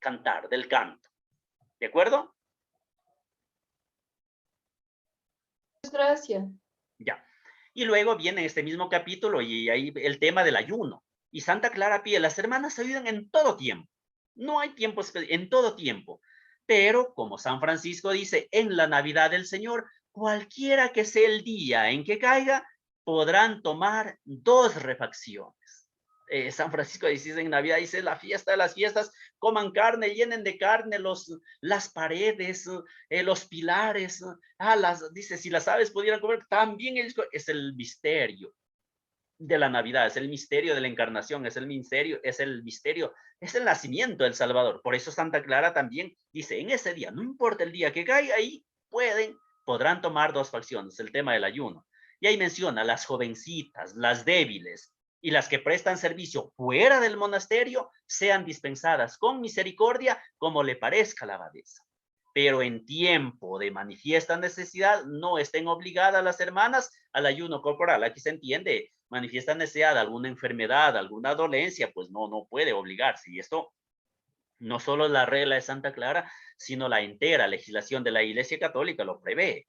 cantar, del canto. ¿De acuerdo? Gracias. Ya. Y luego viene este mismo capítulo y ahí el tema del ayuno. Y Santa Clara pide, las hermanas ayudan en todo tiempo. No hay tiempo, en todo tiempo. Pero, como San Francisco dice, en la Navidad del Señor, cualquiera que sea el día en que caiga, podrán tomar 2 refacciones. San Francisco dice en Navidad, dice, la fiesta de las fiestas, coman carne, llenen de carne las paredes, los pilares, dice, si las aves pudieran comer, también es el misterio de la Navidad, es el misterio de la encarnación, es el misterio, es el nacimiento del Salvador. Por eso Santa Clara también dice, en ese día, no importa el día que caiga, ahí podrán tomar 2 facciones, el tema del ayuno. Y ahí menciona las jovencitas, las débiles y las que prestan servicio fuera del monasterio, sean dispensadas con misericordia como le parezca a la abadesa. Pero en tiempo de manifiesta necesidad no estén obligadas las hermanas al ayuno corporal. Aquí se entiende, manifiesta necesidad, alguna enfermedad, alguna dolencia, pues no puede obligarse. Y esto no solo la regla de Santa Clara, sino la entera legislación de la Iglesia Católica lo prevé.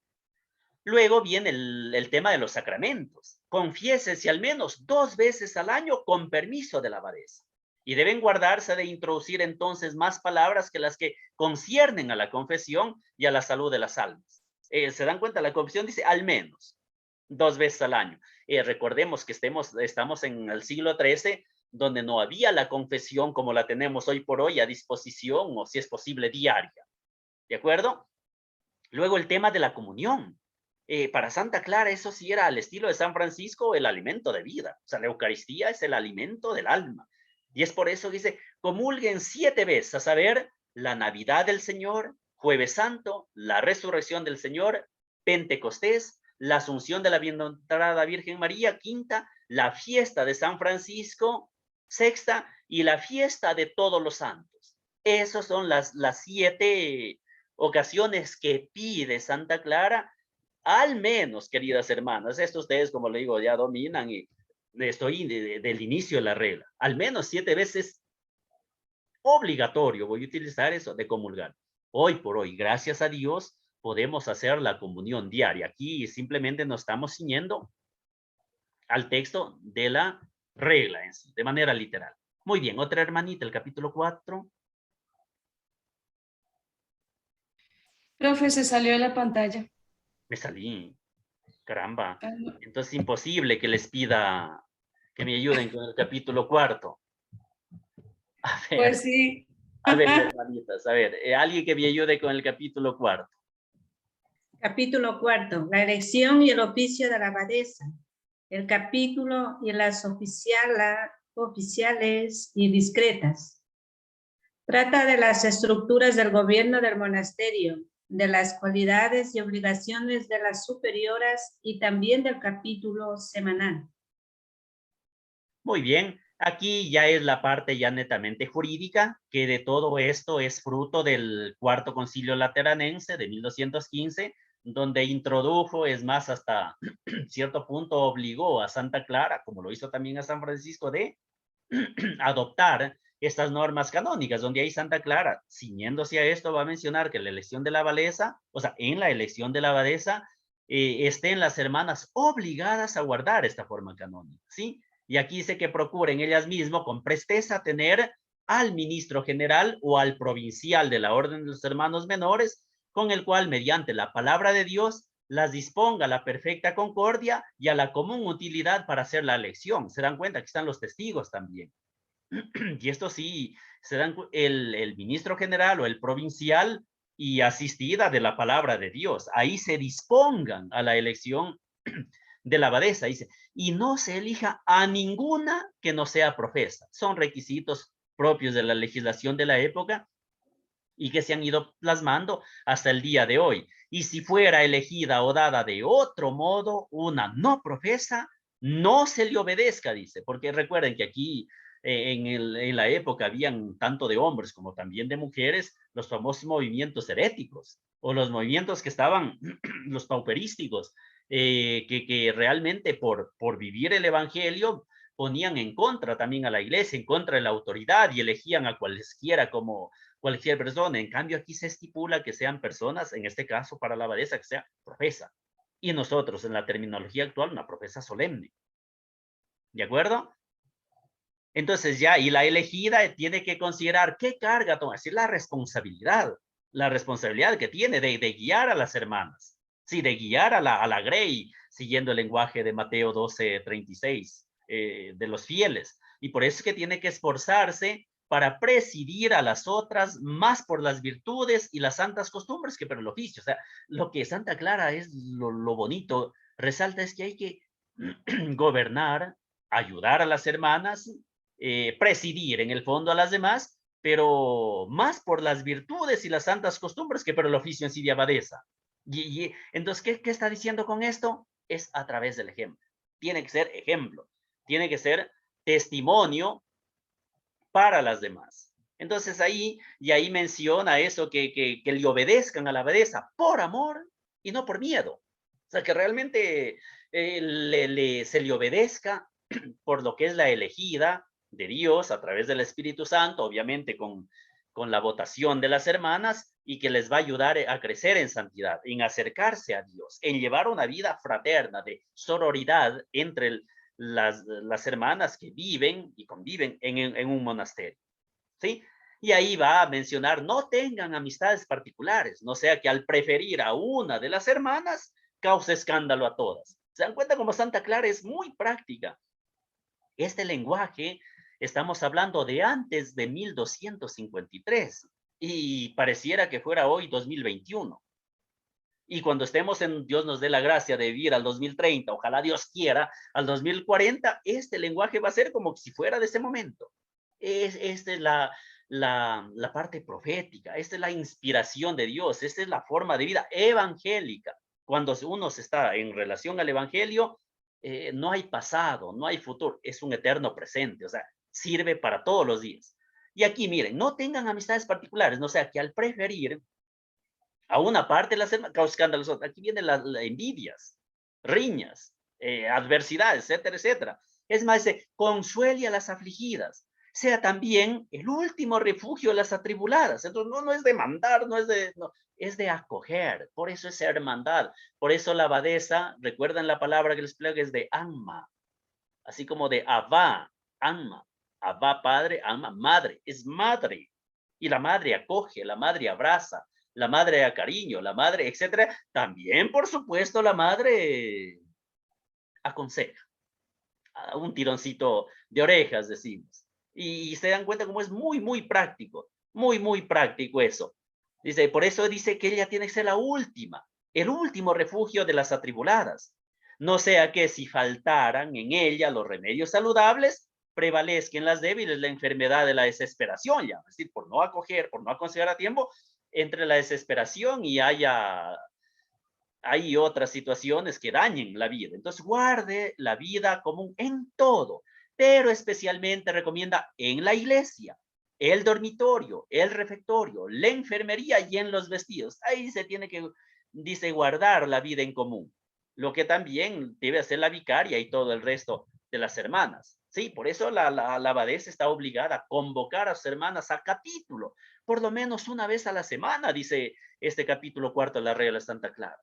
Luego viene el tema de los sacramentos. Confiésense al menos 2 veces al año con permiso de la abadesa. Y deben guardarse de introducir entonces más palabras que las que conciernen a la confesión y a la salud de las almas. ¿Se dan cuenta? La confesión dice al menos 2 veces al año. Recordemos que estamos en el siglo XIII, donde no había la confesión como la tenemos hoy por hoy a disposición, o si es posible diaria. ¿De acuerdo? Luego el tema de la comunión. Para Santa Clara eso sí era al estilo de San Francisco el alimento de vida. O sea, la Eucaristía es el alimento del alma. Y es por eso que dice, comulguen 7 veces, a saber, la Navidad del Señor, Jueves Santo, la Resurrección del Señor, Pentecostés, la Asunción de la Bienaventurada Virgen María, 5ª, la fiesta de San Francisco, 6ª, y la fiesta de todos los santos. Esas son las 7 ocasiones que pide Santa Clara al menos, queridas hermanas, esto ustedes, como le digo, ya dominan y estoy del inicio de la regla, al menos 7 veces obligatorio, voy a utilizar eso, de comulgar. Hoy por hoy, gracias a Dios, podemos hacer la comunión diaria. Aquí simplemente nos estamos ciñendo al texto de la regla en sí, de manera literal. Muy bien, otra hermanita, el capítulo 4. Profe, se salió de la pantalla. Me salí, caramba. Ah, no. Entonces, imposible que les pida que me ayuden con el capítulo 4. A ver, Pues sí. a ver, hermanitas, a ver, alguien que me ayude con el capítulo 4. Capítulo 4. La elección y el oficio de la abadesa. El capítulo y las oficiales y discretas. Trata de las estructuras del gobierno del monasterio, de las cualidades y obligaciones de las superioras y también del capítulo semanal. Muy bien, aquí ya es la parte ya netamente jurídica, que de todo esto es fruto del Cuarto Concilio Lateranense de 1215, donde introdujo, es más, hasta cierto punto obligó a Santa Clara, como lo hizo también a San Francisco, de adoptar estas normas canónicas, donde ahí Santa Clara, ciñéndose a esto, va a mencionar que la elección de la abadesa, o sea, en la elección de la abadesa, estén las hermanas obligadas a guardar esta forma canónica, ¿sí? Y aquí dice que procuren ellas mismas con presteza tener al ministro general o al provincial de la orden de los hermanos menores, con el cual, mediante la palabra de Dios, las disponga a la perfecta concordia y a la común utilidad para hacer la elección. Se dan cuenta que están los testigos también. Y esto sí, se dan el ministro general o el provincial y asistida de la palabra de Dios. Ahí se dispongan a la elección de la abadesa, dice, y no se elija a ninguna que no sea profesa. Son requisitos propios de la legislación de la época y que se han ido plasmando hasta el día de hoy. Y si fuera elegida o dada de otro modo, una no profesa, no se le obedezca, dice, porque recuerden que aquí en la época habían tanto de hombres como también de mujeres los famosos movimientos heréticos o los movimientos que estaban, los pauperísticos, que realmente por vivir el evangelio ponían en contra también a la iglesia, en contra de la autoridad y elegían a cualesquiera como cualquier persona. En cambio, aquí se estipula que sean personas, en este caso para la abadesa, que sea profesa. Y nosotros, en la terminología actual, una profesa solemne. ¿De acuerdo? Entonces ya, y la elegida tiene que considerar qué carga toma, es decir, la responsabilidad que tiene de guiar a las hermanas, sí, de guiar a la grey, siguiendo el lenguaje de Mateo 12:36, de los fieles. Y por eso es que tiene que esforzarse para presidir a las otras más por las virtudes y las santas costumbres que por el oficio. O sea, lo que Santa Clara es lo bonito, resalta es que hay que gobernar, ayudar a las hermanas, presidir en el fondo a las demás, pero más por las virtudes y las santas costumbres que por el oficio en sí de abadesa. Entonces, ¿qué está diciendo con esto? Es a través del ejemplo. Tiene que ser ejemplo, tiene que ser testimonio para las demás. Entonces ahí menciona eso, que le obedezcan a la abadesa por amor y no por miedo. O sea, que realmente se le obedezca por lo que es la elegida de Dios a través del Espíritu Santo, obviamente con la votación de las hermanas, y que les va a ayudar a crecer en santidad, en acercarse a Dios, en llevar una vida fraterna de sororidad entre las hermanas que viven y conviven en un monasterio, ¿sí? Y ahí va a mencionar, no tengan amistades particulares, no sea que al preferir a una de las hermanas, cause escándalo a todas. ¿Se dan cuenta cómo Santa Clara es muy práctica? Este lenguaje, estamos hablando de antes de 1253 y pareciera que fuera hoy 2021. Y cuando estemos en, Dios nos dé la gracia de vivir al 2030, ojalá Dios quiera, al 2040, este lenguaje va a ser como si fuera de ese momento. Esta es la parte profética, esta es la inspiración de Dios, esta es la forma de vida evangélica. Cuando uno está en relación al evangelio, no hay pasado, no hay futuro, es un eterno presente, o sea, sirve para todos los días. Y aquí, miren, no tengan amistades particulares, no sea que al preferir A una parte las hermanas, causando a los otros. Aquí vienen las envidias, riñas, adversidades, etcétera, etcétera. Es más, dice, consuele a las afligidas, sea también el último refugio de las atribuladas. Entonces, no es de mandar, no, es de acoger. Por eso es hermandad. Por eso la abadesa, recuerdan la palabra que les explico, es de alma, así como de Abba, alma. Abba, padre, alma, madre. Es madre. Y la madre acoge, la madre abraza, la madre da cariño, la madre, etcétera. También, por supuesto, la madre aconseja. Un tironcito de orejas, decimos. Y se dan cuenta cómo es muy, muy práctico. Muy, muy práctico eso. Dice, por eso dice que ella tiene que ser la última, el último refugio de las atribuladas. No sea que si faltaran en ella los remedios saludables, prevalezca en las débiles la enfermedad de la desesperación, ya. Es decir, por no acoger, por no aconsejar a tiempo, entre la desesperación y hay otras situaciones que dañen la vida. Entonces, guarde la vida común en todo, pero especialmente recomienda en la iglesia, el dormitorio, el refectorio, la enfermería y en los vestidos. Ahí se tiene que, dice, guardar la vida en común, lo que también debe hacer la vicaria y todo el resto de las hermanas. Sí, por eso la abadesa está obligada a convocar a sus hermanas a capítulo, por lo menos una vez a la semana, dice este capítulo 4 de la regla de Santa Clara,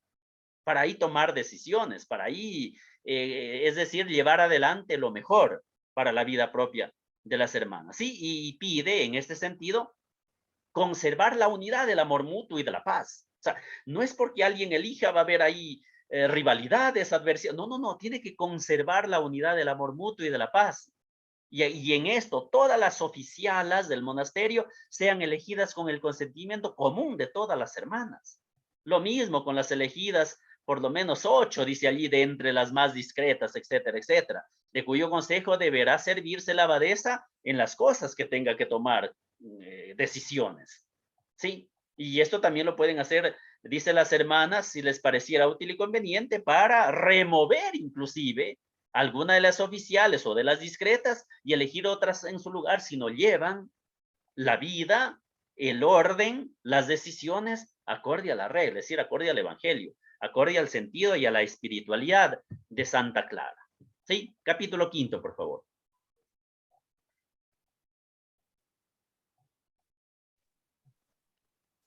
para ahí tomar decisiones, para ahí, es decir, llevar adelante lo mejor para la vida propia de las hermanas. Sí, y pide en este sentido conservar la unidad del amor mutuo y de la paz. O sea, no es porque alguien elija, va a haber ahí rivalidades, adversidades. No, tiene que conservar la unidad del amor mutuo y de la paz. Y en esto, todas las oficialas del monasterio sean elegidas con el consentimiento común de todas las hermanas. Lo mismo con las elegidas, por lo menos 8, dice allí, de entre las más discretas, etcétera, etcétera, de cuyo consejo deberá servirse la abadesa en las cosas que tenga que tomar decisiones. ¿Sí? Y esto también lo pueden hacer, dice las hermanas, si les pareciera útil y conveniente, para remover inclusive alguna de las oficiales o de las discretas y elegir otras en su lugar si no llevan la vida, el orden, las decisiones acorde a la regla, es decir, acorde al evangelio, acorde al sentido y a la espiritualidad de Santa Clara. Sí, capítulo 5, por favor.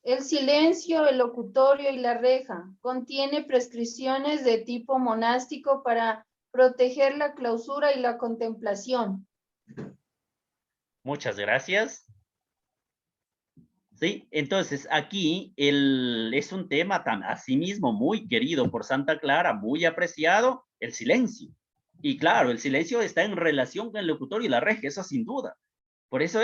El silencio, el locutorio y la reja contiene prescripciones de tipo monástico para proteger la clausura y la contemplación. Muchas gracias. Sí, entonces aquí es un tema tan asimismo muy querido por Santa Clara, muy apreciado, el silencio. Y claro, el silencio está en relación con el locutorio y la reja, eso sin duda. Por eso,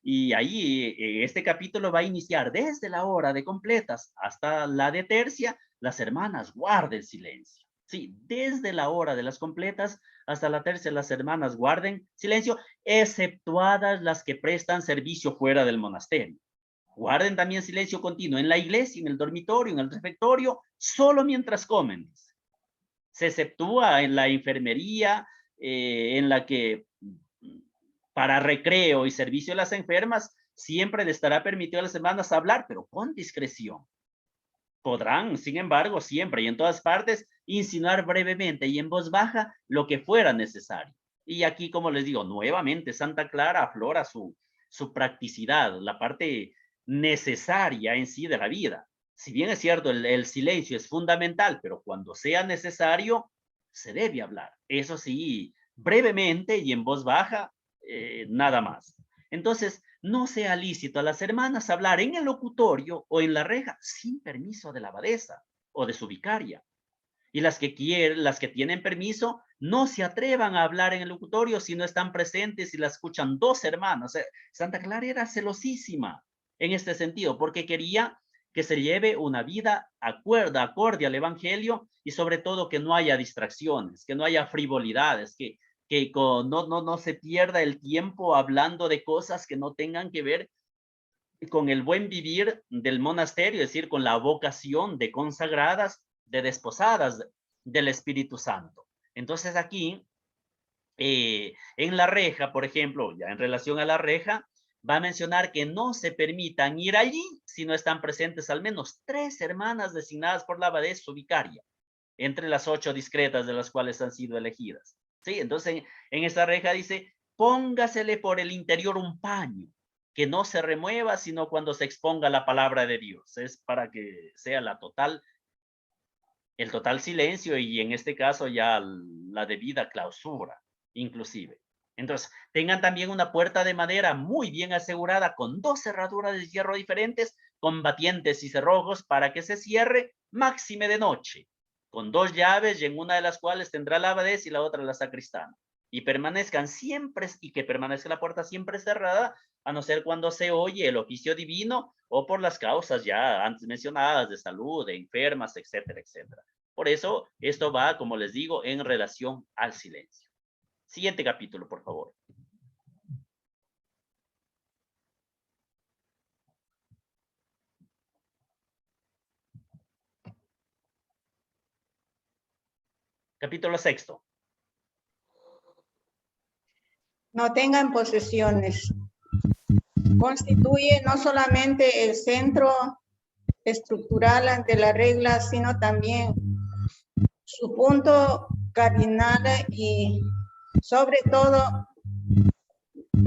y ahí este capítulo va a iniciar desde la hora de completas hasta la de tercia, las hermanas guarden silencio. Sí, desde la hora de las completas hasta la tercia, las hermanas guarden silencio, exceptuadas las que prestan servicio fuera del monasterio. Guarden también silencio continuo en la iglesia, en el dormitorio, en el refectorio, solo mientras comen. Se exceptúa en la enfermería, en la que para recreo y servicio a las enfermas, siempre les estará permitido a las hermanas hablar, pero con discreción. Podrán, sin embargo, siempre y en todas partes, insinuar brevemente y en voz baja lo que fuera necesario. Y aquí, como les digo, nuevamente Santa Clara aflora su practicidad, la parte necesaria en sí de la vida. Si bien es cierto, el silencio es fundamental, pero cuando sea necesario, se debe hablar. Eso sí, brevemente y en voz baja, nada más. Entonces, no sea lícito a las hermanas hablar en el locutorio o en la reja sin permiso de la abadesa o de su vicaria. Y las que quieren, las que tienen permiso, no se atrevan a hablar en el locutorio si no están presentes y la escuchan 2 hermanas. Santa Clara era celosísima en este sentido, porque quería que se lleve una vida acorde al evangelio y sobre todo que no haya distracciones, que no haya frivolidades, que no se pierda el tiempo hablando de cosas que no tengan que ver con el buen vivir del monasterio, es decir, con la vocación de consagradas, de desposadas del Espíritu Santo. Entonces aquí, en la reja, por ejemplo, ya en relación a la reja, va a mencionar que no se permitan ir allí si no están presentes al menos 3 hermanas designadas por la abadesa su vicaria, entre las 8 discretas de las cuales han sido elegidas. ¿Sí? Entonces, en esta reja dice, póngasele por el interior un paño, que no se remueva sino cuando se exponga la palabra de Dios. Es para que sea el total silencio y en este caso ya la debida clausura, inclusive. Entonces, tengan también una puerta de madera muy bien asegurada con 2 cerraduras de hierro diferentes, con batientes y cerrojos para que se cierre máxime de noche, con 2 llaves y en una de las cuales tendrá la abadesa y la otra la sacristana. Y permanezcan siempre, y que permanezca la puerta siempre cerrada, a no ser cuando se oye el oficio divino o por las causas ya antes mencionadas de salud, de enfermas, etcétera, etcétera. Por eso, esto va, como les digo, en relación al silencio. Siguiente capítulo, por favor. Capítulo 6. No tengan posesiones. Constituye no solamente el centro estructural de la regla, sino también su punto cardinal y sobre todo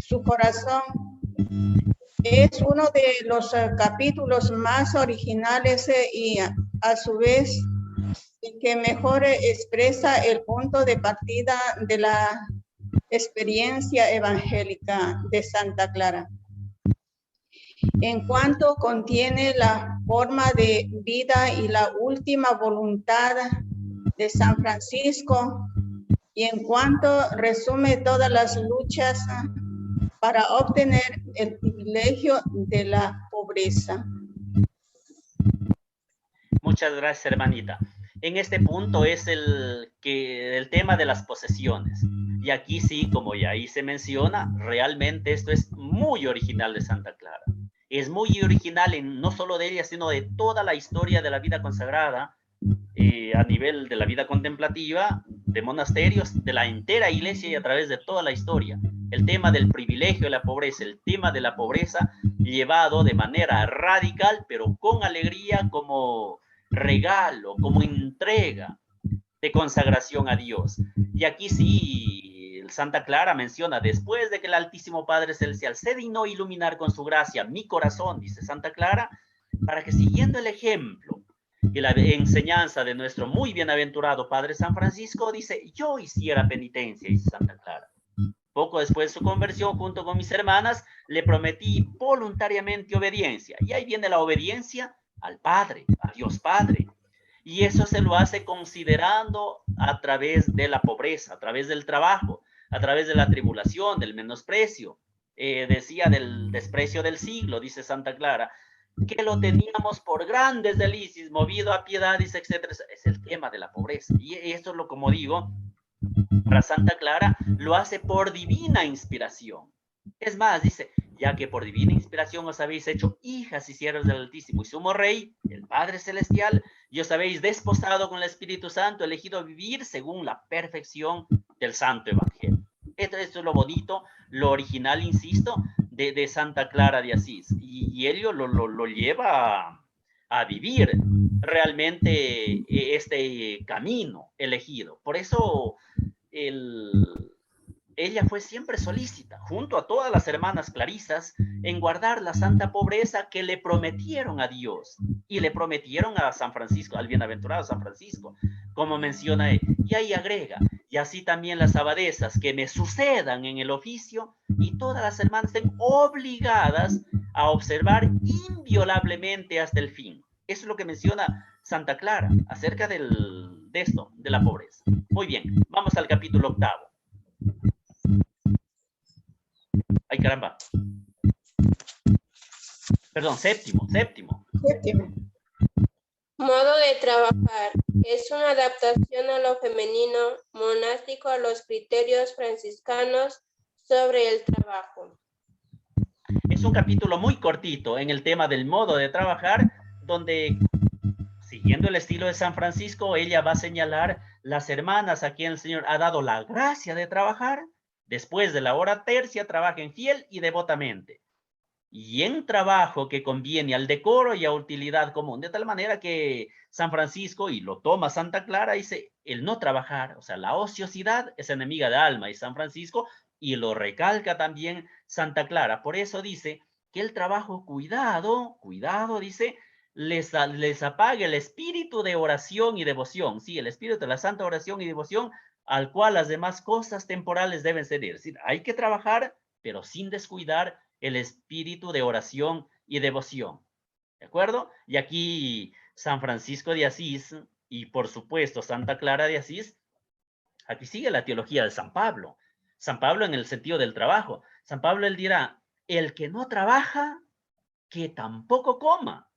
su corazón. Es uno de los capítulos más originales y a su vez el que mejor expresa el punto de partida de la experiencia evangélica de Santa Clara. En cuanto contiene la forma de vida y la última voluntad de San Francisco, y en cuanto resume todas las luchas para obtener el privilegio de la pobreza. Muchas gracias, hermanita. En este punto es el tema de las posesiones. Y aquí sí, como ya ahí se menciona, realmente esto es muy original de Santa Clara. Es muy original no solo de ella, sino de toda la historia de la vida consagrada, a nivel de la vida contemplativa, de monasterios, de la entera iglesia y a través de toda la historia. El tema del privilegio de la pobreza, el tema de la pobreza llevado de manera radical, pero con alegría como regalo, como entrega de consagración a Dios. Y aquí sí, Santa Clara menciona, después de que el Altísimo Padre Celestial se dignó iluminar con su gracia mi corazón, dice Santa Clara, para que siguiendo el ejemplo y la enseñanza de nuestro muy bienaventurado Padre San Francisco, dice, yo hiciera penitencia, dice Santa Clara. Poco después de su conversión, junto con mis hermanas, le prometí voluntariamente obediencia. Y ahí viene la obediencia al Padre, a Dios Padre. Y eso se lo hace considerando a través de la pobreza, a través del trabajo, a través de la tribulación, del menosprecio. Decía del desprecio del siglo, dice Santa Clara, que lo teníamos por grandes delicias, movido a piedades, etcétera. Es el tema de la pobreza. Y esto es lo, como digo, para Santa Clara, lo hace por divina inspiración. Es más, dice, ya que por divina inspiración os habéis hecho hijas y siervos del Altísimo y Sumo Rey, el Padre Celestial, y os habéis desposado con el Espíritu Santo, elegido vivir según la perfección del Santo Evangelio. Esto es lo bonito, lo original, insisto, de Santa Clara de Asís. Y ello lo lleva a vivir realmente este camino elegido. Por eso ella fue siempre solícita, junto a todas las hermanas clarisas, en guardar la santa pobreza que le prometieron a Dios y le prometieron a San Francisco, al bienaventurado San Francisco, como menciona él. Y ahí agrega, y así también las abadesas que me sucedan en el oficio, y todas las hermanas estén obligadas a observar inviolablemente hasta el fin. Eso es lo que menciona Santa Clara acerca de esto, de la pobreza. Muy bien, vamos al capítulo 8. Ay, caramba. Perdón, séptimo. Modo de trabajar. Es una adaptación a lo femenino monástico a los criterios franciscanos sobre el trabajo. Es un capítulo muy cortito en el tema del modo de trabajar, donde, siguiendo el estilo de San Francisco, ella va a señalar las hermanas a quien el Señor ha dado la gracia de trabajar. Después de la hora tercia, trabajen fiel y devotamente. y en trabajo que conviene al decoro y a utilidad común, de tal manera que San Francisco, y lo toma Santa Clara, dice, el no trabajar, o sea, la ociosidad es enemiga del alma, y San Francisco, y lo recalca también Santa Clara, por eso dice que el trabajo, cuidado, dice, les apague el espíritu de oración y devoción, sí, el espíritu de la santa oración y devoción, al cual las demás cosas temporales deben ceder. Es decir, hay que trabajar, pero sin descuidar el espíritu de oración y devoción. ¿De acuerdo? Y aquí San Francisco de Asís y por supuesto Santa Clara de Asís, aquí sigue la teología de San Pablo. San Pablo en el sentido del trabajo. San Pablo él dirá, el que no trabaja, que tampoco coma.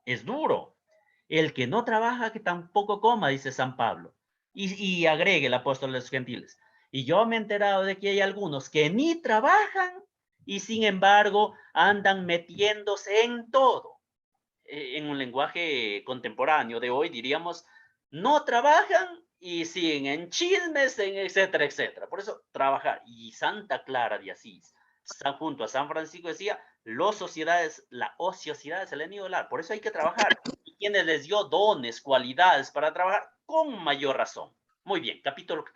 Es duro. El que no trabaja, que tampoco coma, dice San Pablo. Y agregue el apóstol de los gentiles. Y yo me he enterado de que hay algunos que ni trabajan y sin embargo andan metiéndose en todo. En un lenguaje contemporáneo de hoy diríamos, no trabajan y siguen en chismes, en etcétera, etcétera. Por eso, trabajar. Y Santa Clara de Asís, junto a San Francisco decía, la ociosidad es el enemigo del alma. Por eso hay que trabajar. Y quienes les dio dones, cualidades para trabajar, con mayor razón. Muy bien, capítulo 8.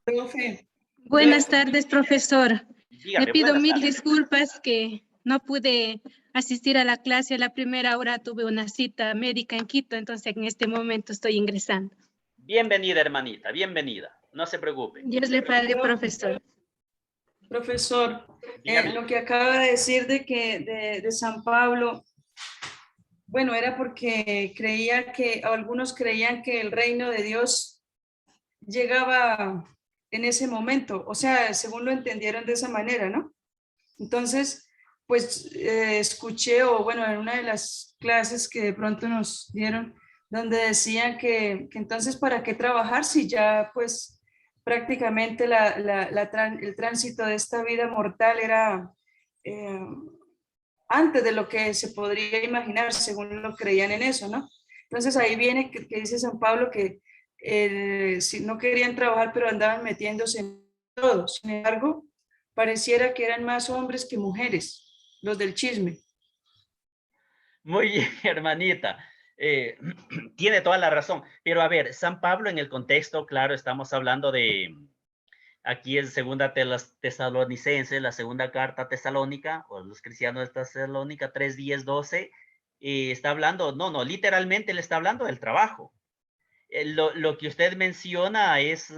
Profe, Buenas tardes, profesor. Dígame, Le pido buenas mil tardes. disculpas que no pude asistir a la clase a la primera hora. Tuve una cita médica en Quito, entonces en este momento estoy ingresando. Bienvenida, hermanita, bienvenida. No se preocupe. Dios le pague, profesor. profesor, Dígame. lo que acaba de decir de San Pablo, bueno, era porque algunos creían que el reino de Dios llegaba en ese momento, o sea, según lo entendieron de esa manera, ¿no? Entonces, pues escuché, o bueno, en una de las clases que de pronto nos dieron, donde decían que entonces, ¿para qué trabajar si ya pues prácticamente el tránsito de esta vida mortal era antes de lo que se podría imaginar, según lo creían en eso, ¿no? Entonces ahí viene que dice San Pablo que si no querían trabajar, pero andaban metiéndose en todo. Sin embargo, pareciera que eran más hombres que mujeres, los del chisme. Muy bien, hermanita. Tiene toda la razón. Pero a ver, San Pablo en el contexto, claro, estamos hablando de, aquí es segunda Tesalonicenses, la segunda carta tesalónica, o los cristianos de Tesalónica, 3, 10, 12, está hablando, no, literalmente le está hablando del trabajo. Lo que usted menciona es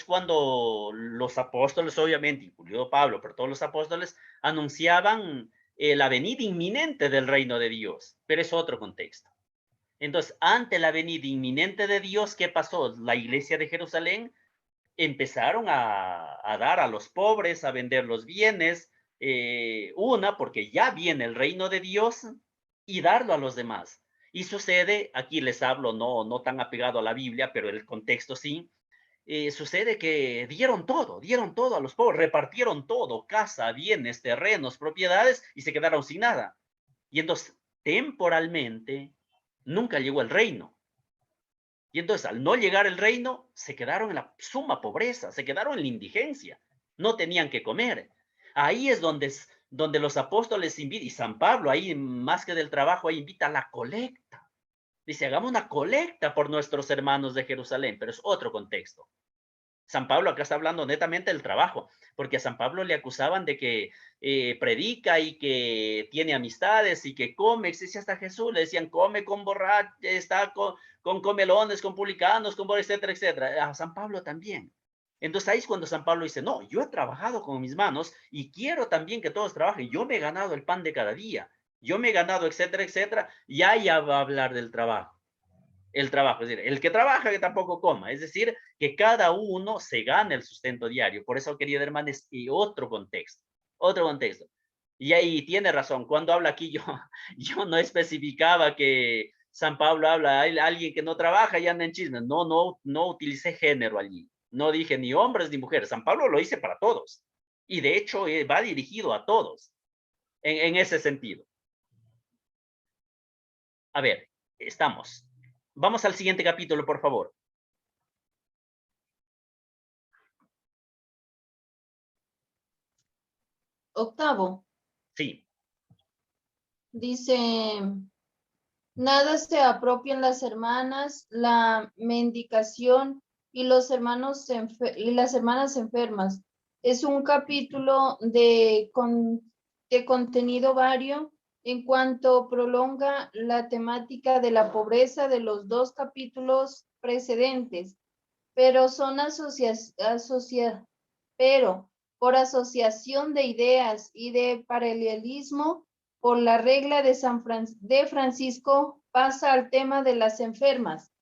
cuando los apóstoles, obviamente, incluido Pablo, pero todos los apóstoles anunciaban la venida inminente del reino de Dios, pero es otro contexto. Entonces, ante la venida inminente de Dios, ¿qué pasó? La iglesia de Jerusalén empezaron a dar a los pobres, a vender los bienes, porque ya viene el reino de Dios, y darlo a los demás. Y sucede, aquí les hablo no tan apegado a la Biblia, pero el contexto sí, sucede que dieron todo a los pobres, repartieron todo, casa, bienes, terrenos, propiedades, y se quedaron sin nada. Y entonces, temporalmente, nunca llegó el reino. Y entonces, al no llegar el reino, se quedaron en la suma pobreza, se quedaron en la indigencia, no tenían que comer. Ahí es donde los apóstoles invitan, y San Pablo ahí, más que del trabajo, ahí invita a la colecta. Dice, hagamos una colecta por nuestros hermanos de Jerusalén, pero es otro contexto. San Pablo acá está hablando netamente del trabajo, porque a San Pablo le acusaban de que predica y que tiene amistades y que come, existe hasta Jesús, le decían, come con borrachos, está con comelones, con publicanos, con etcétera, etcétera. A San Pablo también. Entonces ahí es cuando San Pablo dice, no, yo he trabajado con mis manos y quiero también que todos trabajen. Yo me he ganado el pan de cada día, yo me he ganado, etcétera, etcétera. Ya va a hablar del trabajo. El trabajo, es decir, el que trabaja que tampoco coma, es decir, que cada uno se gane el sustento diario. Por eso, querido hermano, es otro contexto. Y ahí tiene razón, cuando habla aquí yo no especificaba que San Pablo habla a alguien que no trabaja y anda en chismes. No utilicé género allí. No dije ni hombres ni mujeres. San Pablo lo dice para todos. Y de hecho va dirigido a todos en ese sentido. A ver, estamos. Vamos al siguiente capítulo, por favor. octavo. Sí. Dice, nada se apropian las hermanas, la mendicación y los hermanos y las hermanas enfermas. Es un capítulo de contenido vario en cuanto prolonga la temática de la pobreza de los dos capítulos precedentes, pero son pero por asociación de ideas y de paralelismo, por la regla de de Francisco, pasa al tema de las enfermas.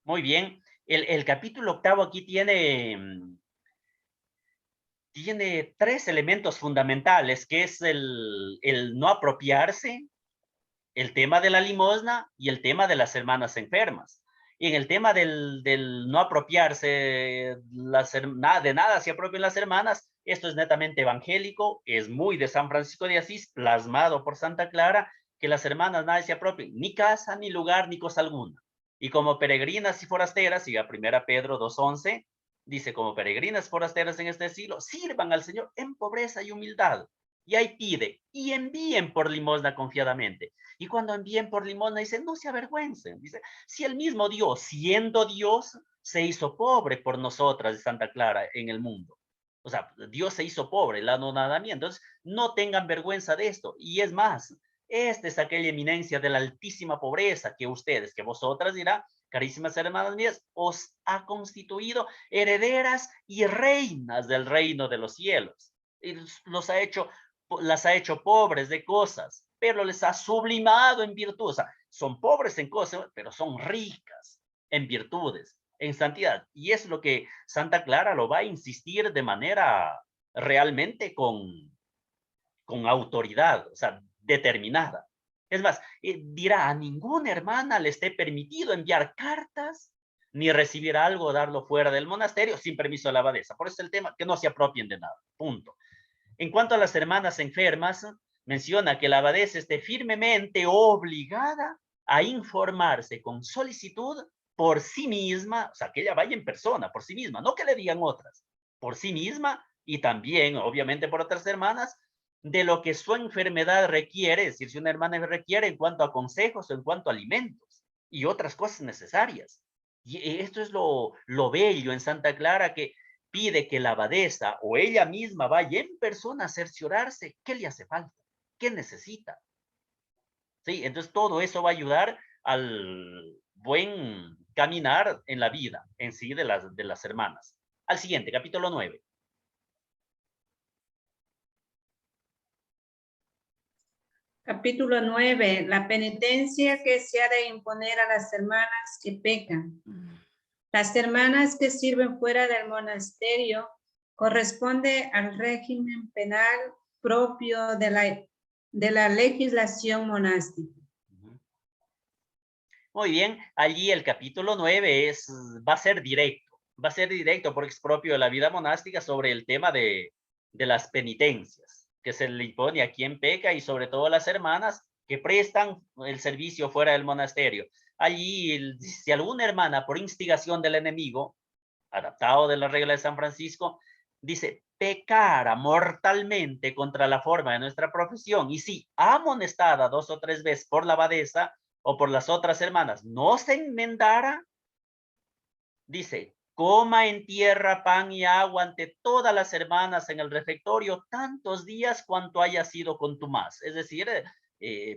Muy bien. El capítulo octavo aquí tiene tres elementos fundamentales, que es el no apropiarse, el tema de la limosna y el tema de las hermanas enfermas. Y en el tema del no apropiarse, de nada se apropian las hermanas, esto es netamente evangélico, es muy de San Francisco de Asís, plasmado por Santa Clara, que las hermanas nada se apropien, ni casa, ni lugar, ni cosa alguna. Y como peregrinas y forasteras, siga 1 Pedro 2:11, dice, como peregrinas forasteras en este siglo, sirvan al Señor en pobreza y humildad. Y ahí pide, y envíen por limosna confiadamente. Y cuando envíen por limosna, dice, no se avergüencen. Dice, si el mismo Dios, siendo Dios, se hizo pobre por nosotras de Santa Clara en el mundo. O sea, Dios se hizo pobre, el anonadamiento. Entonces, no tengan vergüenza de esto. Y es más, esta es aquella eminencia de la altísima pobreza que ustedes, que vosotras dirá, carísimas hermanas mías, os ha constituido herederas y reinas del reino de los cielos. Y las ha hecho pobres de cosas, pero les ha sublimado en virtud. O sea, son pobres en cosas, pero son ricas en virtudes, en santidad. Y es lo que Santa Clara lo va a insistir de manera realmente con autoridad, o sea, determinada. Es más, dirá, a ninguna hermana le esté permitido enviar cartas, ni recibir algo o darlo fuera del monasterio sin permiso de la abadesa. Por eso el tema, que no se apropien de nada, punto. En cuanto a las hermanas enfermas, menciona que la abadesa esté firmemente obligada a informarse con solicitud por sí misma, o sea, que ella vaya en persona, por sí misma, no que le digan otras, por sí misma y también, obviamente, por otras hermanas, de lo que su enfermedad requiere, es decir, si una hermana requiere en cuanto a consejos o en cuanto a alimentos y otras cosas necesarias. Y esto es lo bello en Santa Clara, que pide que la abadesa o ella misma vaya en persona a cerciorarse qué le hace falta, qué necesita. Sí, entonces todo eso va a ayudar al buen caminar en la vida en sí de las hermanas. Al siguiente, capítulo 9. Capítulo 9. La penitencia que se ha de imponer a las hermanas que pecan. Las hermanas que sirven fuera del monasterio corresponde al régimen penal propio de la legislación monástica. Muy bien, allí el capítulo 9 va a ser directo porque es propio de la vida monástica sobre el tema de las penitencias que se le impone a quien peca y sobre todo a las hermanas que prestan el servicio fuera del monasterio. Allí, si alguna hermana por instigación del enemigo, adaptado de la regla de San Francisco, dice, pecara mortalmente contra la forma de nuestra profesión, y si amonestada 2 o 3 veces por la abadesa o por las otras hermanas no se enmendara, dice, coma en tierra pan y agua ante todas las hermanas en el refectorio tantos días cuanto haya sido contumaz. Es decir,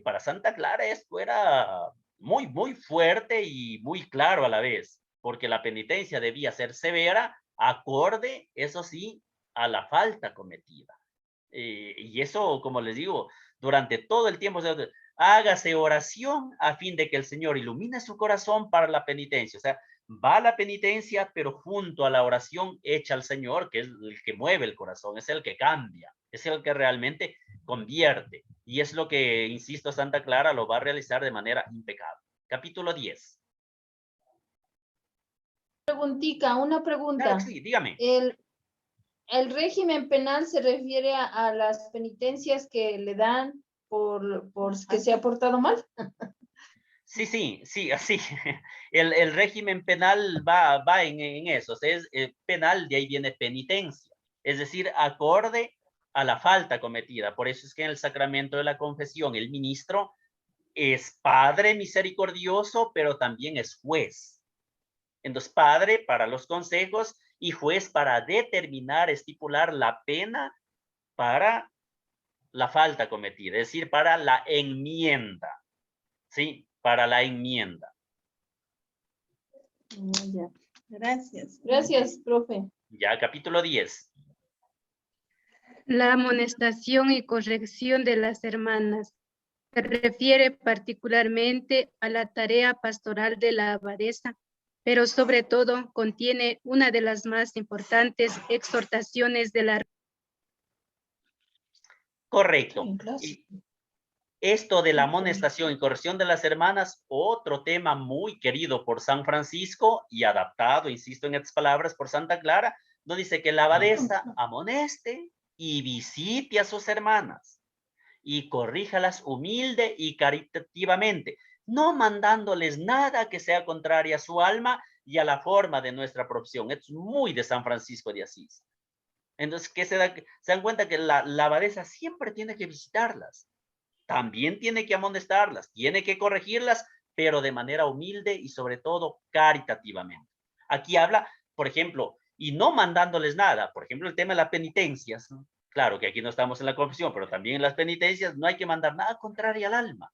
para Santa Clara esto era muy, muy fuerte y muy claro a la vez, porque la penitencia debía ser severa, acorde, eso sí, a la falta cometida. Y eso, como les digo, durante todo el tiempo, hágase oración a fin de que el Señor ilumine su corazón para la penitencia. O sea, va la penitencia, pero junto a la oración hecha al Señor, que es el que mueve el corazón, es el que cambia, es el que realmente convierte. Y es lo que, insisto, Santa Clara lo va a realizar de manera impecable. Capítulo 10. Una pregunta. Claro que sí, dígame. El régimen penal se refiere a las penitencias que le dan por que se ha portado mal. Sí, así. El régimen penal va en eso. Es penal, de ahí viene penitencia. Es decir, acorde a la falta cometida. Por eso es que en el sacramento de la confesión el ministro es padre misericordioso, pero también es juez. Entonces, padre para los consejos y juez para determinar, estipular la pena para la falta cometida, es decir, para la enmienda. ¿Sí? Para la enmienda. Ya. Gracias. Gracias, profe. Ya, capítulo 10. La amonestación y corrección de las hermanas se refiere particularmente a la tarea pastoral de la abadesa, pero sobre todo contiene una de las más importantes exhortaciones de la... Correcto. En clase. Y esto de la amonestación y corrección de las hermanas, otro tema muy querido por San Francisco y adaptado, insisto en estas palabras, por Santa Clara, donde dice que la abadesa amoneste y visite a sus hermanas y corríjalas humilde y caritativamente, no mandándoles nada que sea contraria a su alma y a la forma de nuestra profesión. Esto es muy de San Francisco de Asís. Entonces, ¿qué se dan cuenta? Que la abadesa siempre tiene que visitarlas, también tiene que amonestarlas, tiene que corregirlas, pero de manera humilde y sobre todo caritativamente. Aquí habla, por ejemplo, y no mandándoles nada, por ejemplo, el tema de las penitencias, ¿no? Claro que aquí no estamos en la confesión, pero también en las penitencias no hay que mandar nada contrario al alma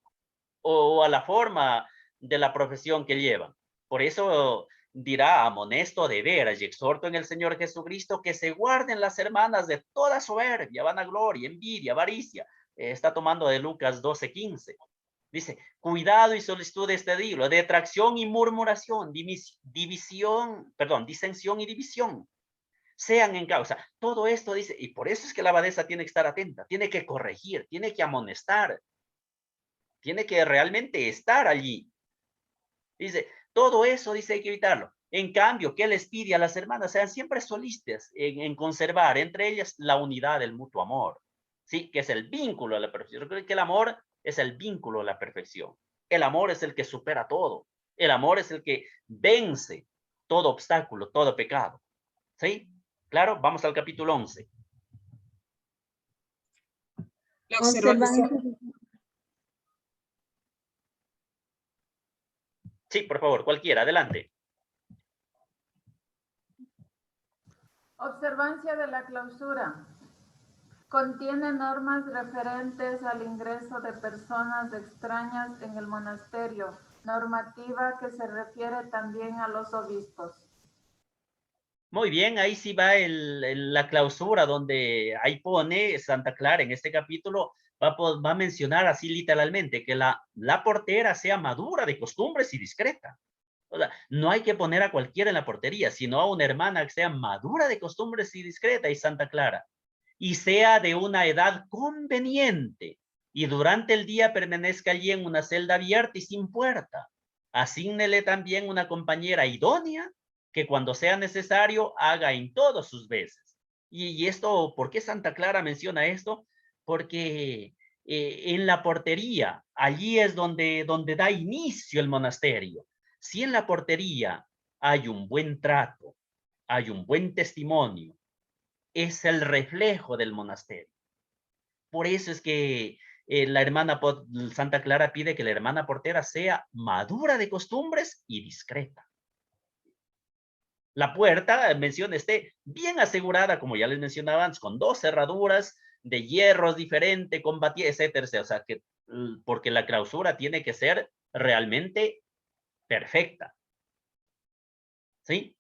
o a la forma de la profesión que llevan. Por eso dirá, amonesto de veras y exhorto en el Señor Jesucristo que se guarden las hermanas de toda soberbia, vanagloria, envidia, avaricia. Está tomando de Lucas 12:15. Dice, cuidado y solicitud de este libro, detracción y murmuración, disensión y división. Sean en causa. Todo esto dice, y por eso es que la abadesa tiene que estar atenta, tiene que corregir, tiene que amonestar, tiene que realmente estar allí. Dice, todo eso, dice, hay que evitarlo. En cambio, ¿qué les pide a las hermanas? Sean siempre solistas en conservar entre ellas la unidad del mutuo amor. ¿Sí? Que es el vínculo de la perfección. Recuerden que el amor es el vínculo de la perfección. El amor es el que supera todo. El amor es el que vence todo obstáculo, todo pecado. ¿Sí? Claro, vamos al capítulo 11. La observancia. Sí, por favor, cualquiera, adelante. Observancia de la clausura. Contiene normas referentes al ingreso de personas extrañas en el monasterio, normativa que se refiere también a los obispos. Muy bien, ahí sí va la clausura donde ahí pone Santa Clara en este capítulo, va a mencionar así literalmente que la portera sea madura de costumbres y discreta. O sea, no hay que poner a cualquiera en la portería, sino a una hermana que sea madura de costumbres y discreta, y Santa Clara, y sea de una edad conveniente, y durante el día permanezca allí en una celda abierta y sin puerta. Asígnele también una compañera idónea, que cuando sea necesario haga en todos sus veces. Y esto, ¿por qué Santa Clara menciona esto? Porque en la portería, allí es donde da inicio el monasterio. Si en la portería hay un buen trato, hay un buen testimonio, es el reflejo del monasterio. Por eso es que la hermana Santa Clara pide que la hermana portera sea madura de costumbres y discreta. La puerta, menciona, esté bien asegurada, como ya les mencionaba antes, con 2 cerraduras de hierros diferentes, combatientes, etcétera. O sea, que, porque la clausura tiene que ser realmente perfecta. ¿Sí?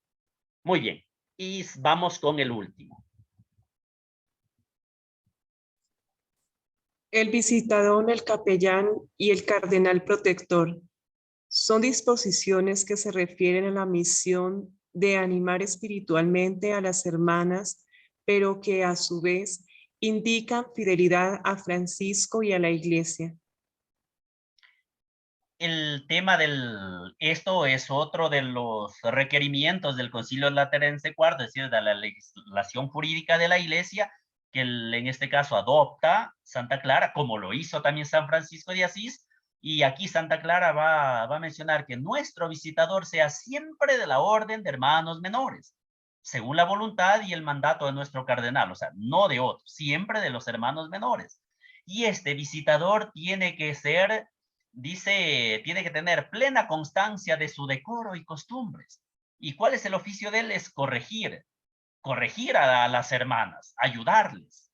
Muy bien. Y vamos con el último. El visitador, el capellán y el cardenal protector son disposiciones que se refieren a la misión de animar espiritualmente a las hermanas, pero que a su vez indican fidelidad a Francisco y a la Iglesia. El tema esto es otro de los requerimientos del Concilio Lateranense IV, es decir, de la legislación jurídica de la Iglesia, que en este caso adopta Santa Clara, como lo hizo también San Francisco de Asís, y aquí Santa Clara va a mencionar que nuestro visitador sea siempre de la orden de hermanos menores, según la voluntad y el mandato de nuestro cardenal, o sea, no de otros, siempre de los hermanos menores. Y este visitador tiene que ser, dice, tiene que tener plena constancia de su decoro y costumbres. ¿Y cuál es el oficio de él? Es corregir a las hermanas, ayudarles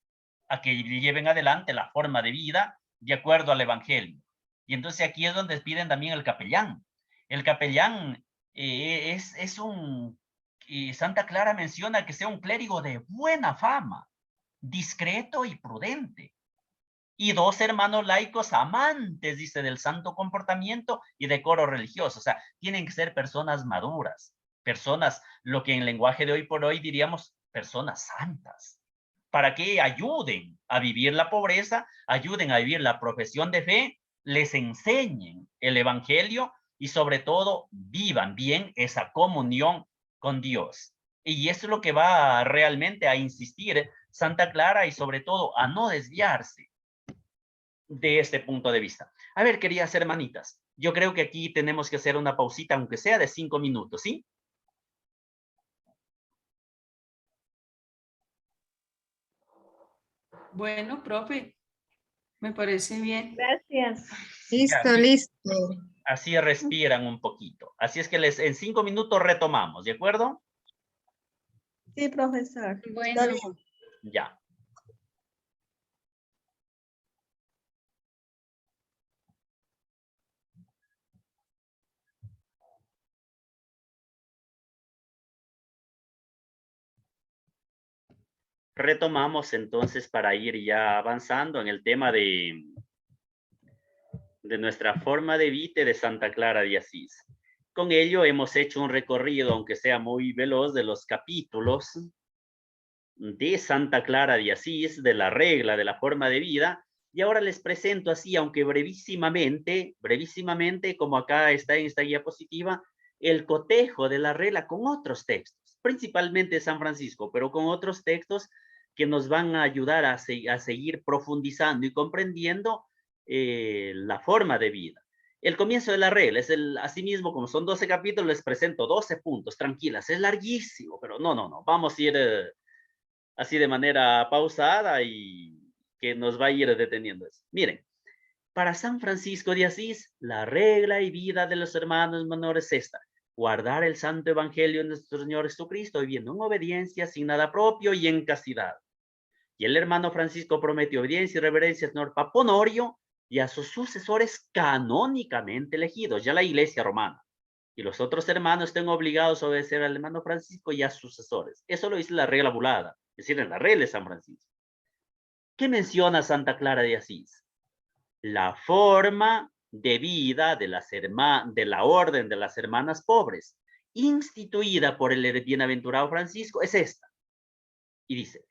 a que lleven adelante la forma de vida de acuerdo al evangelio. Y entonces aquí es donde piden también el capellán. El capellán es un, Santa Clara menciona que sea un clérigo de buena fama, discreto y prudente. Y 2 hermanos laicos amantes, dice, del santo comportamiento y decoro religioso. O sea, tienen que ser personas maduras, personas, lo que en lenguaje de hoy por hoy diríamos, personas santas, para que ayuden a vivir la pobreza, ayuden a vivir la profesión de fe, les enseñen el evangelio y sobre todo vivan bien esa comunión con Dios. Y eso es lo que va realmente a insistir Santa Clara y sobre todo a no desviarse de este punto de vista. A ver, queridas hermanitas, yo creo que aquí tenemos que hacer una pausita, aunque sea de 5 minutos, ¿sí? Bueno, profe, me parece bien. Gracias. Listo, Así, listo. así respiran un poquito. Así es que en 5 minutos retomamos, ¿de acuerdo? Sí, profesor. Está Bueno, bien. Ya. Retomamos entonces para ir ya avanzando en el tema de nuestra forma de vida de Santa Clara de Asís. Con ello hemos hecho un recorrido, aunque sea muy veloz, de los capítulos de Santa Clara de Asís, de la regla, de la forma de vida, y ahora les presento así, aunque brevísimamente, como acá está en esta diapositiva, el cotejo de la regla con otros textos, principalmente San Francisco, pero con otros textos que nos van a ayudar a seguir profundizando y comprendiendo la forma de vida. El comienzo de la regla es asimismo, como son 12 capítulos, les presento 12 puntos, tranquilas, es larguísimo, pero no, vamos a ir así de manera pausada y que nos va a ir deteniendo eso. Miren, para San Francisco de Asís, la regla y vida de los hermanos menores es esta: guardar el santo evangelio de nuestro Señor Jesucristo, viviendo en obediencia, sin nada propio y en castidad. Y el hermano Francisco prometió obediencia y reverencia al señor Papa Honorio y a sus sucesores canónicamente elegidos, ya la Iglesia romana. Y los otros hermanos estén obligados a obedecer al hermano Francisco y a sus sucesores. Eso lo dice la regla bulada, es decir, en la regla de San Francisco. ¿Qué menciona Santa Clara de Asís? La forma de vida de la orden de las hermanas pobres, instituida por el bienaventurado Francisco, es esta. Y dice: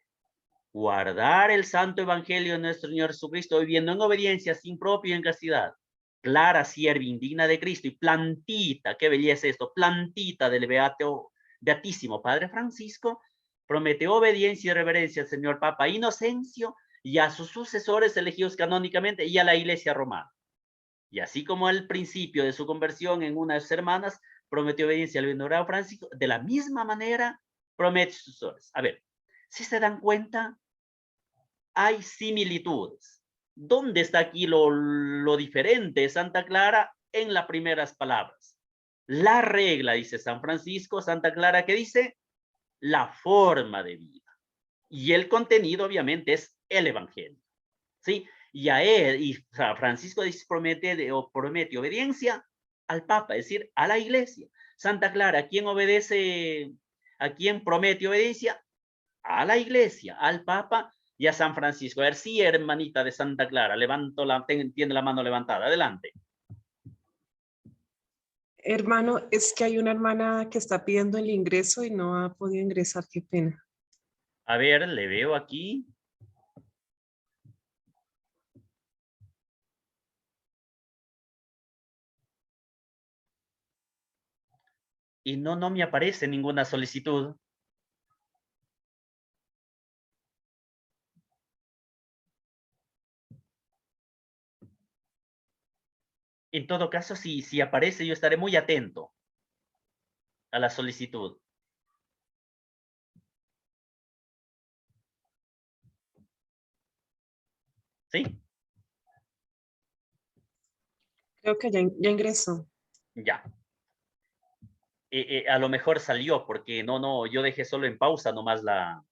guardar el santo evangelio de nuestro Señor Jesucristo, viviendo en obediencia, sin propio y en castidad. Clara sierva indigna de Cristo y plantita, qué belleza esto, plantita del beatísimo Padre Francisco, prometió obediencia y reverencia al señor Papa Inocencio y a sus sucesores elegidos canónicamente y a la Iglesia romana. Y así como al principio de su conversión en una de sus hermanas, prometió obediencia al venerado Francisco, de la misma manera promete sus sucesores. A ver, si se dan cuenta, hay similitudes. ¿Dónde está aquí lo diferente de Santa Clara? En las primeras palabras. La regla, dice San Francisco, Santa Clara, ¿qué dice? La forma de vida. Y el contenido, obviamente, es el evangelio. ¿Sí? Y a él, y San Francisco dice, promete obediencia al Papa, es decir, a la Iglesia. Santa Clara, ¿a quién obedece? ¿A quién promete obediencia? A la Iglesia, al Papa y a San Francisco. A ver, sí, hermanita de Santa Clara, tiene la mano levantada, adelante. Hermano, es que hay una hermana que está pidiendo el ingreso y no ha podido ingresar, qué pena. A ver, le veo aquí. Y no me aparece ninguna solicitud. En todo caso, si aparece, yo estaré muy atento a la solicitud. ¿Sí? Creo que ya ingresó. Ya. A lo mejor salió porque no, yo dejé solo en pausa nomás la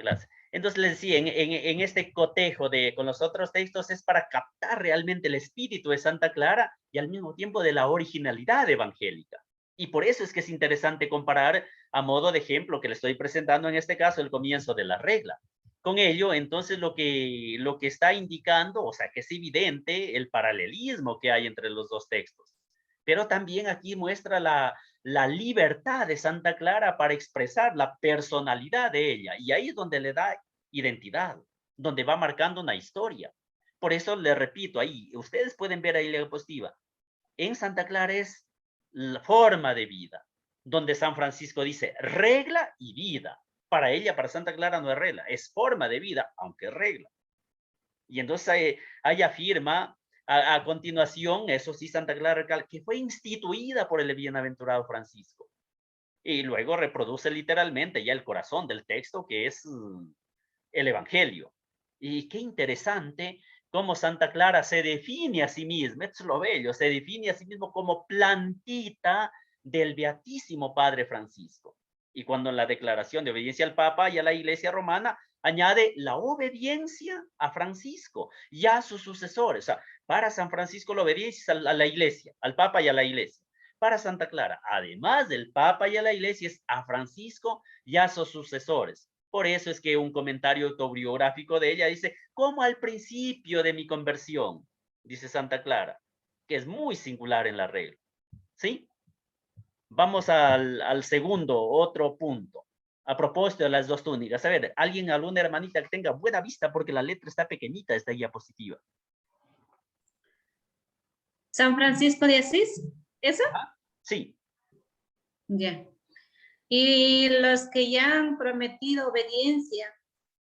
clase. Entonces les decía, en este cotejo con los otros textos es para captar realmente el espíritu de Santa Clara y al mismo tiempo de la originalidad evangélica. Y por eso es que es interesante comparar, a modo de ejemplo que le estoy presentando en este caso, el comienzo de la regla. Con ello, entonces, lo que está indicando, o sea, que es evidente el paralelismo que hay entre los dos textos. Pero también aquí muestra la libertad de Santa Clara para expresar la personalidad de ella. Y ahí es donde le da identidad, donde va marcando una historia. Por eso le repito, ahí, ustedes pueden ver ahí la diapositiva. En Santa Clara es la forma de vida, donde San Francisco dice regla y vida. Para ella, para Santa Clara no es regla, es forma de vida, aunque es regla. Y entonces ahí afirma a continuación, eso sí, Santa Clara recalca, que fue instituida por el bienaventurado Francisco. Y luego reproduce literalmente ya el corazón del texto, que es el Evangelio. Y qué interesante cómo Santa Clara se define a sí misma, esto es lo bello, se define a sí mismo como plantita del Beatísimo Padre Francisco. Y cuando en la declaración de obediencia al Papa y a la Iglesia Romana, añade la obediencia a Francisco y a sus sucesores. O sea, para San Francisco la obediencia es a la Iglesia, al Papa y a la Iglesia. Para Santa Clara, además del Papa y a la Iglesia, es a Francisco y a sus sucesores. Por eso es que un comentario autobiográfico de ella dice, como al principio de mi conversión, dice Santa Clara, que es muy singular en la regla. ¿Sí? Vamos al segundo, otro punto. A propósito de las dos túnicas. A ver, alguna hermanita que tenga buena vista porque la letra está pequeñita, esta diapositiva. San Francisco de Asís, ¿eso? Sí. Ya. Y los que ya han prometido obediencia,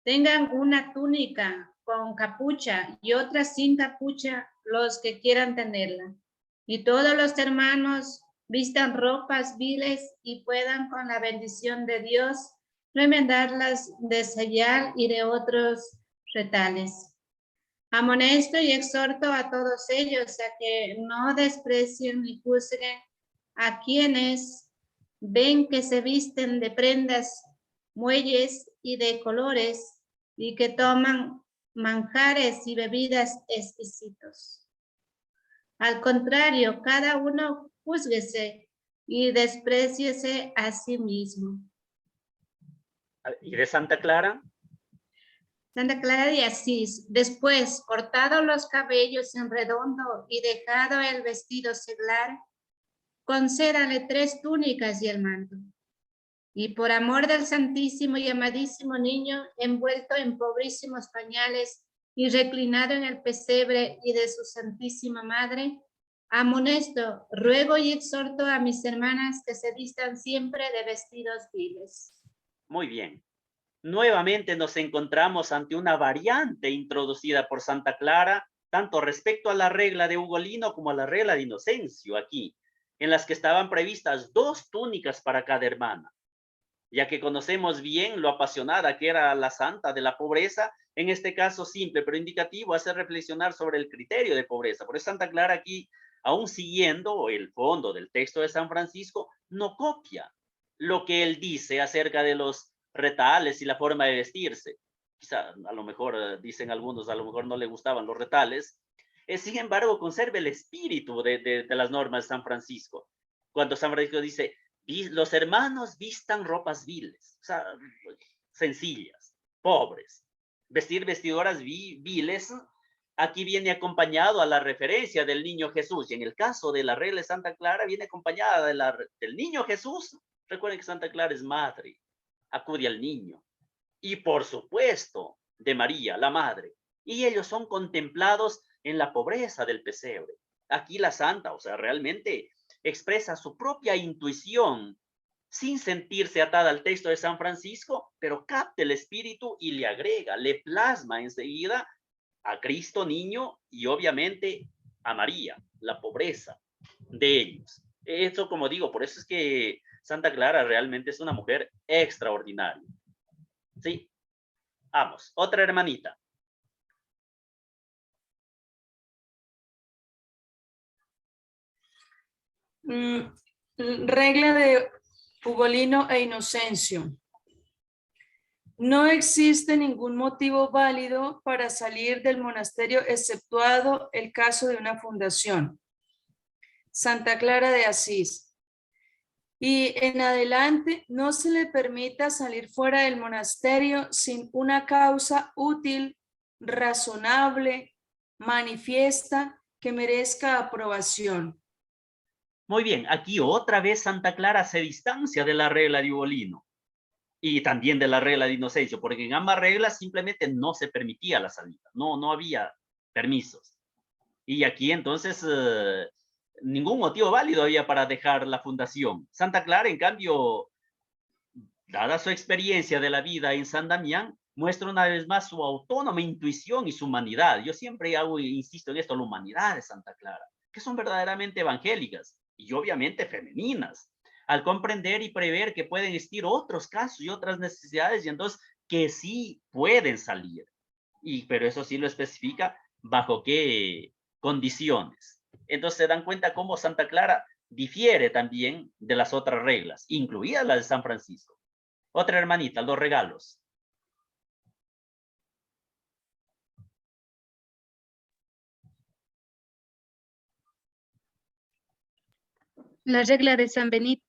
tengan una túnica con capucha y otra sin capucha, los que quieran tenerla. Y todos los hermanos vistan ropas viles y puedan con la bendición de Dios remendarlas de sayal y de otros retales. Amonesto y exhorto a todos ellos a que no desprecien ni juzguen a quienes ven que se visten de prendas, muelles y de colores y que toman manjares y bebidas exquisitos. Al contrario, cada uno júzguese y despréciese a sí mismo. ¿Y de Santa Clara? Santa Clara de Asís, después, cortado los cabellos en redondo y dejado el vestido seglar, concédale 3 túnicas y el manto. Y por amor del santísimo y amadísimo niño, envuelto en pobrísimos pañales y reclinado en el pesebre y de su santísima madre, amonesto, ruego y exhorto a mis hermanas que se vistan siempre de vestidos viles. Muy bien. Nuevamente nos encontramos ante una variante introducida por Santa Clara, tanto respecto a la regla de Ugolino como a la regla de Inocencio aquí, en las que estaban previstas 2 túnicas para cada hermana. Ya que conocemos bien lo apasionada que era la santa de la pobreza, en este caso simple pero indicativo, hace reflexionar sobre el criterio de pobreza. Por eso Santa Clara aquí, aún siguiendo el fondo del texto de San Francisco, no copia lo que él dice acerca de los retales y la forma de vestirse. Quizá a lo mejor dicen algunos, a lo mejor no le gustaban los retales. Sin embargo, conserva el espíritu de las normas de San Francisco. Cuando San Francisco dice, los hermanos vistan ropas viles, o sea, sencillas, pobres. Vestir vestiduras viles, aquí viene acompañado a la referencia del niño Jesús. Y en el caso de la regla de Santa Clara, viene acompañada del niño Jesús. Recuerden que Santa Clara es madre, acude al niño. Y por supuesto, de María, la madre. Y ellos son contemplados en la pobreza del pesebre. Aquí la santa, o sea, realmente expresa su propia intuición sin sentirse atada al texto de San Francisco, pero capta el espíritu y le agrega, le plasma enseguida a Cristo niño y obviamente a María, la pobreza de ellos. Eso, como digo, por eso es que Santa Clara realmente es una mujer extraordinaria. ¿Sí? Vamos, otra hermanita. Regla de Ugolino e Inocencio. No existe ningún motivo válido para salir del monasterio exceptuado el caso de una fundación. Santa Clara de Asís. Y en adelante no se le permita salir fuera del monasterio sin una causa útil, razonable, manifiesta, que merezca aprobación. Muy bien, aquí otra vez Santa Clara se distancia de la regla de Ugolino y también de la regla de Inocencio, porque en ambas reglas simplemente no se permitía la salida, no había permisos. Y aquí entonces ningún motivo válido había para dejar la fundación. Santa Clara, en cambio, dada su experiencia de la vida en San Damián, muestra una vez más su autónoma intuición y su humanidad. Yo siempre insisto en esto, la humanidad de Santa Clara, que son verdaderamente evangélicas y obviamente femeninas, al comprender y prever que pueden existir otros casos y otras necesidades, y entonces que sí pueden salir. Pero eso sí lo especifica bajo qué condiciones. Entonces se dan cuenta cómo Santa Clara difiere también de las otras reglas, incluida la de San Francisco. Otra hermanita, los regalos. La regla de San Benito.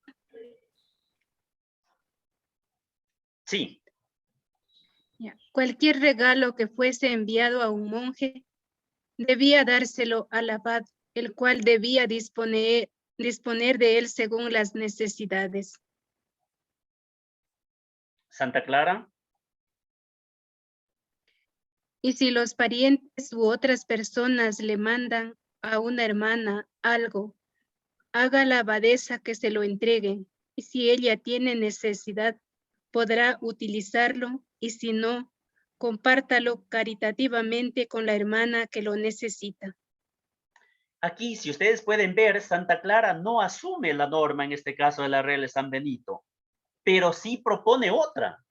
Sí. Cualquier regalo que fuese enviado a un monje debía dárselo al abad, el cual debía disponer de él según las necesidades. Santa Clara. Y si los parientes u otras personas le mandan a una hermana algo, haga la abadesa que se lo entregue, y si ella tiene necesidad, podrá utilizarlo, y si no, compártalo caritativamente con la hermana que lo necesita. Aquí, si ustedes pueden ver, Santa Clara no asume la norma, en este caso de la regla de San Benito, pero sí propone otra.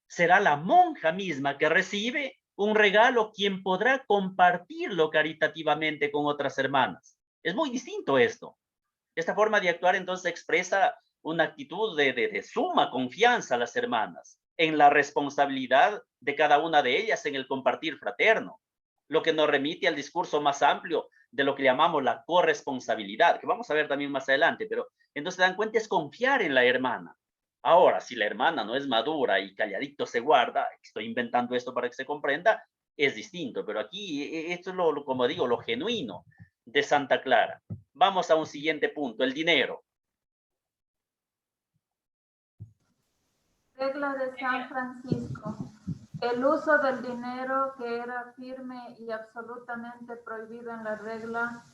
Será la monja misma que recibe un regalo quien podrá compartirlo caritativamente con otras hermanas. Es muy distinto esto. Esta forma de actuar entonces expresa una actitud de suma confianza a las hermanas en la responsabilidad de cada una de ellas en el compartir fraterno, lo que nos remite al discurso más amplio de lo que llamamos la corresponsabilidad, que vamos a ver también más adelante, pero entonces se dan cuenta, es confiar en la hermana. Ahora, si la hermana no es madura y calladito se guarda, estoy inventando esto para que se comprenda, es distinto, pero aquí esto es como digo, lo genuino de Santa Clara. Vamos a un siguiente punto, el dinero. Regla de San Francisco. El uso del dinero que era firme y absolutamente prohibido en la regla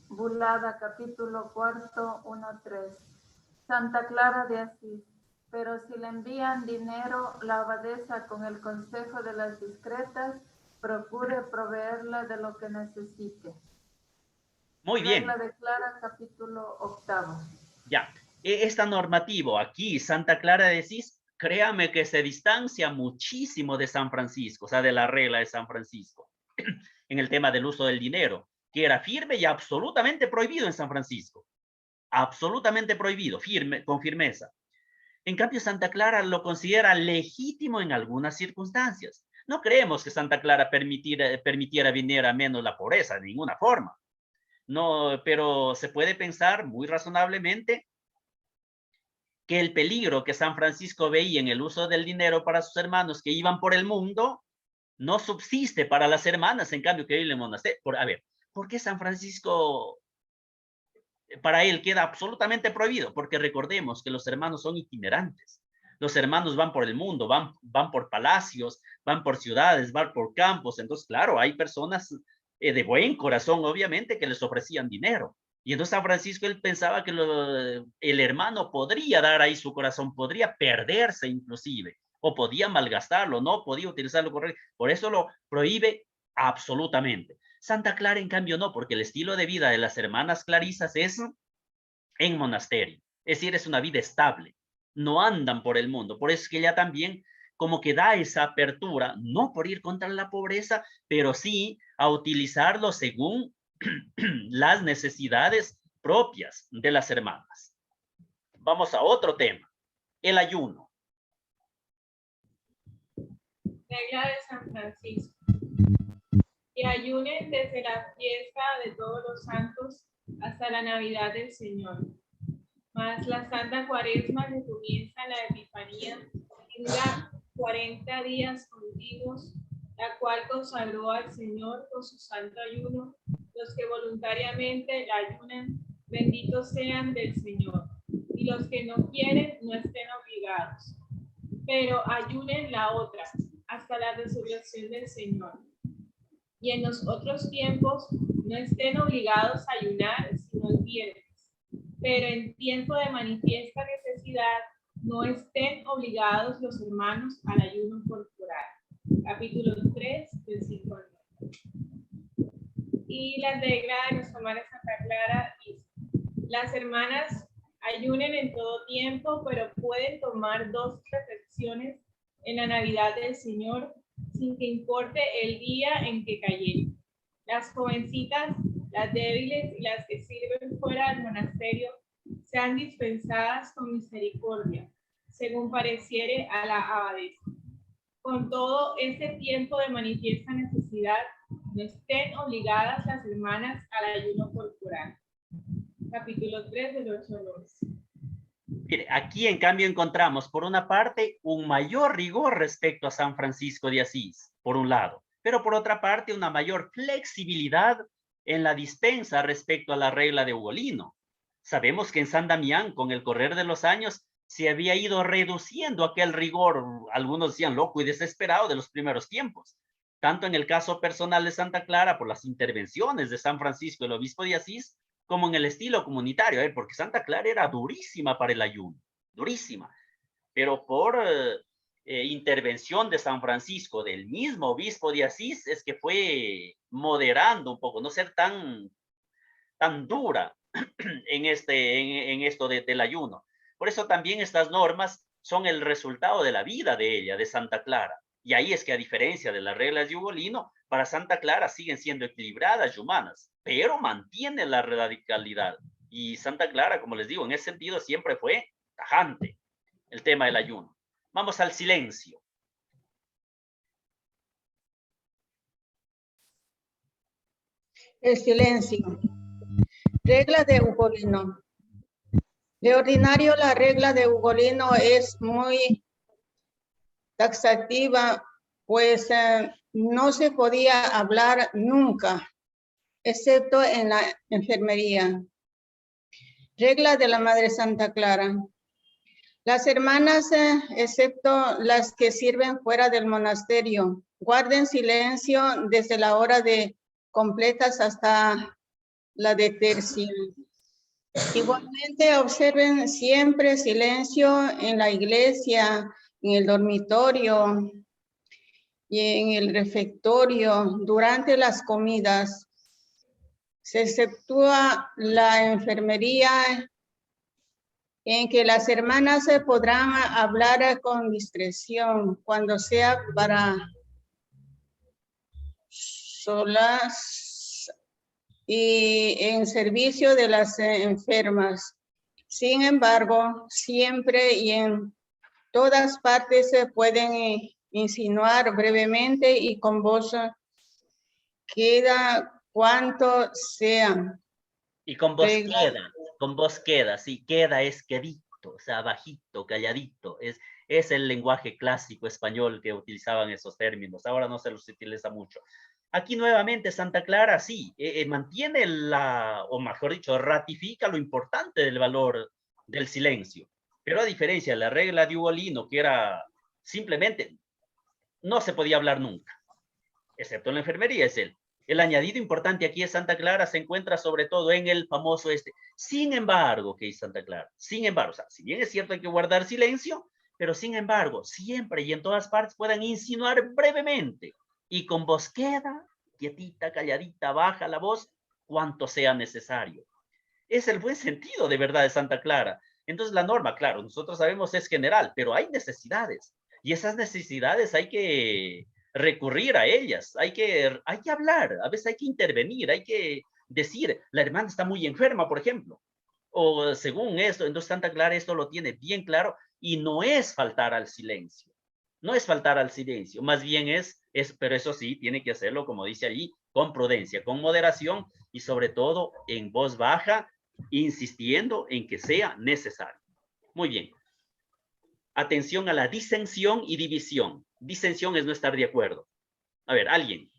Bulada, capítulo 4, 1-3. Santa Clara de Asís. Pero si le envían dinero, la abadesa, con el consejo de las discretas, procure proveerla de lo que necesite. Muy bien. Regla de Clara, capítulo 8. Ya, esta normativo aquí, Santa Clara de Asís, créame que se distancia muchísimo de San Francisco, o sea, de la regla de San Francisco, en el tema del uso del dinero, que era firme y absolutamente prohibido en San Francisco. Absolutamente prohibido, con firmeza. En cambio, Santa Clara lo considera legítimo en algunas circunstancias. No creemos que Santa Clara permitiera venir a menos la pobreza de ninguna forma. No, pero se puede pensar muy razonablemente que el peligro que San Francisco veía en el uso del dinero para sus hermanos que iban por el mundo no subsiste para las hermanas, en cambio, que viven en el monasterio. A ver, ¿por qué San Francisco para él queda absolutamente prohibido? Porque recordemos que los hermanos son itinerantes. Los hermanos van por el mundo, van por palacios, van por ciudades, van por campos. Entonces, claro, hay personas de buen corazón, obviamente, que les ofrecían dinero. Y entonces San Francisco, él pensaba que el hermano podría dar ahí su corazón, podría perderse inclusive, o podía malgastarlo, no podía utilizarlo correcto. Por eso lo prohíbe absolutamente. Santa Clara, en cambio, no, porque el estilo de vida de las hermanas clarisas es en monasterio. Es decir, es una vida estable. No andan por el mundo. Por eso es que ella también como que da esa apertura, no por ir contra la pobreza, pero sí a utilizarlo según las necesidades propias de las hermanas. Vamos a otro tema, el ayuno. Regla de San Francisco. Que ayunen desde la fiesta de todos los santos hasta la Navidad del Señor. Mas la Santa Cuaresma, que comienza en la Epifanía, dura 40 días continuos, la cual consagró al Señor con su santo ayuno. Los que voluntariamente la ayunan, benditos sean del Señor. Y los que no quieren, no estén obligados. Pero ayunen la otra, hasta la resurrección del Señor. Y en los otros tiempos no estén obligados a ayunar, sino el viernes. Pero en tiempo de manifiesta necesidad, no estén obligados los hermanos al ayuno corporal. Capítulo 3, versículo 9. Y la regla de nuestra Madre Santa Clara dice: las hermanas ayunen en todo tiempo, pero pueden tomar 2 reflexiones en la Navidad del Señor, sin que importe el día en que cayeren. Las jovencitas, las débiles y las que sirven fuera del monasterio sean dispensadas con misericordia, según pareciere a la abadesa. Con todo este tiempo de manifiesta necesidad, no estén obligadas las hermanas al ayuno corporal. Capítulo 3 del 8 al 11. Mire, aquí en cambio encontramos, por una parte, un mayor rigor respecto a San Francisco de Asís, por un lado, pero por otra parte, una mayor flexibilidad en la dispensa respecto a la regla de Ugolino. Sabemos que en San Damián, con el correr de los años, se había ido reduciendo aquel rigor, algunos decían loco y desesperado, de los primeros tiempos. Tanto en el caso personal de Santa Clara, por las intervenciones de San Francisco, el obispo de Asís, como en el estilo comunitario, porque Santa Clara era durísima para el ayuno, durísima. Pero por intervención de San Francisco, del mismo obispo de Asís, es que fue moderando un poco, no ser tan dura en esto del ayuno. Por eso también estas normas son el resultado de la vida de ella, de Santa Clara. Y ahí es que, a diferencia de las reglas de Ugolino, para Santa Clara siguen siendo equilibradas y humanas, pero mantienen la radicalidad. Y Santa Clara, como les digo, en ese sentido siempre fue tajante el tema del ayuno. Vamos al silencio. El silencio. Regla de Ugolino. De ordinario, la regla de Ugolino es muy taxativa, pues no se podía hablar nunca, excepto en la enfermería. Regla de la Madre Santa Clara. Las hermanas, excepto las que sirven fuera del monasterio, guarden silencio desde la hora de completas hasta la de tercio. Igualmente observen siempre silencio en la iglesia, en el dormitorio y en el refectorio durante las comidas. Se exceptúa la enfermería, en que las hermanas se podrán hablar con discreción cuando sea para solas y en servicio de las enfermas. Sin embargo, siempre y en todas partes se pueden insinuar brevemente y con voz queda cuanto sea. Y con voz queda, sí, queda es quedito, o sea, bajito, calladito, es el lenguaje clásico español que utilizaban esos términos, ahora no se los utiliza mucho. Aquí nuevamente Santa Clara sí, mantiene o mejor dicho, ratifica lo importante del valor del silencio, pero a diferencia de la regla de Ugolino, que era simplemente, no se podía hablar nunca, excepto en la enfermería, es él. El añadido importante aquí de Santa Clara se encuentra sobre todo en el famoso sin embargo, que dice Santa Clara, sin embargo, o sea, si bien es cierto hay que guardar silencio, pero sin embargo, siempre y en todas partes puedan insinuar brevemente y con voz queda, quietita, calladita, baja la voz, cuanto sea necesario. Es el buen sentido de verdad de Santa Clara. Entonces la norma, claro, nosotros sabemos es general, pero hay necesidades. Y esas necesidades hay que recurrir a ellas, hay que hablar, a veces hay que intervenir, hay que decir, la hermana está muy enferma, por ejemplo, o según esto, entonces Santa Clara esto lo tiene bien claro, y no es faltar al silencio, no es faltar al silencio, más bien pero eso sí, tiene que hacerlo, como dice allí, con prudencia, con moderación, y sobre todo en voz baja, insistiendo en que sea necesario. Muy bien. Atención a la disensión y división. Disensión es no estar de acuerdo. A ver, alguien.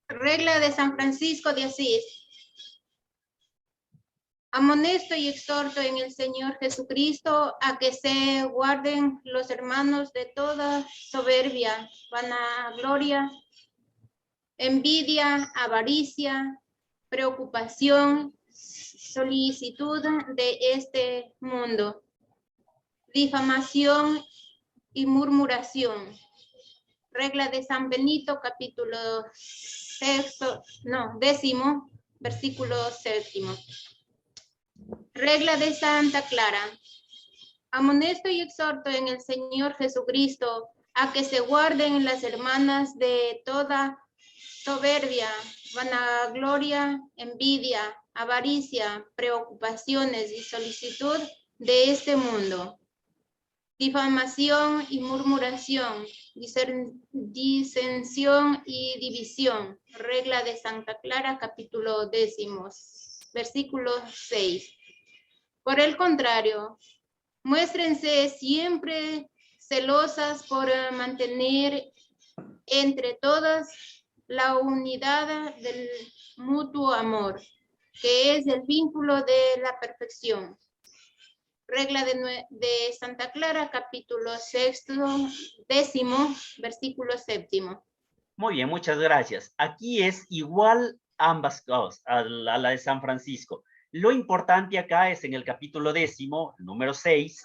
Regla de San Francisco de Asís. Amonesto y exhorto en el Señor Jesucristo a que se guarden los hermanos de toda soberbia, vanagloria, envidia, avaricia, preocupación, solicitud de este mundo, difamación y murmuración. Regla de San Benito, capítulo 10, versículo 7. Regla de Santa Clara. Amonesto y exhorto en el Señor Jesucristo a que se guarden las hermanas de toda soberbia, vanagloria, envidia, avaricia, preocupaciones y solicitud de este mundo, difamación y murmuración, disensión y división. Regla de Santa Clara, capítulo 10, versículo 6. Por el contrario, muéstrense siempre celosas por mantener entre todas la unidad del mutuo amor, que es el vínculo de la perfección. Regla de Santa Clara, capítulo 10, versículo 7. Muy bien, muchas gracias. Aquí es igual ambas cosas, a la de San Francisco. Lo importante acá es en el capítulo 10, número 6,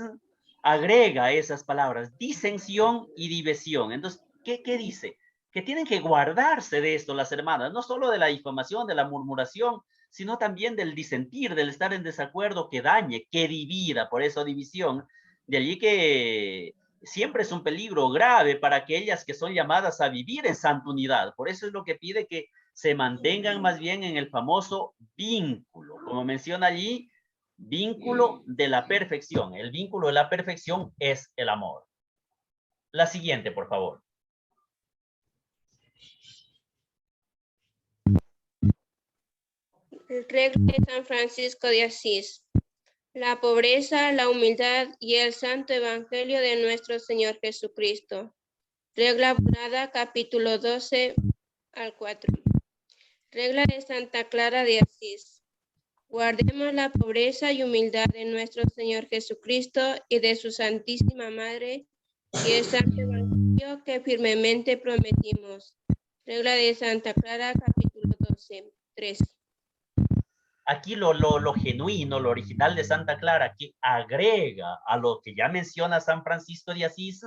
agrega esas palabras, disensión y división. Entonces, ¿qué dice? Que tienen que guardarse de esto las hermanas, no solo de la difamación, de la murmuración, sino también del disentir, del estar en desacuerdo que dañe, que divida, por eso división. De allí que siempre es un peligro grave para aquellas que son llamadas a vivir en santa unidad. Por eso es lo que pide que se mantengan más bien en el famoso vínculo. Como menciona allí, vínculo de la perfección. El vínculo de la perfección es el amor. La siguiente, por favor. Regla de San Francisco de Asís. La pobreza, la humildad y el santo evangelio de nuestro Señor Jesucristo. Regla Brada, capítulo 12 al 4. Regla de Santa Clara de Asís. Guardemos la pobreza y humildad de nuestro Señor Jesucristo y de su Santísima Madre y el santo evangelio que firmemente prometimos. Regla de Santa Clara, capítulo 13. Aquí lo genuino, lo original de Santa Clara, que agrega a lo que ya menciona San Francisco de Asís,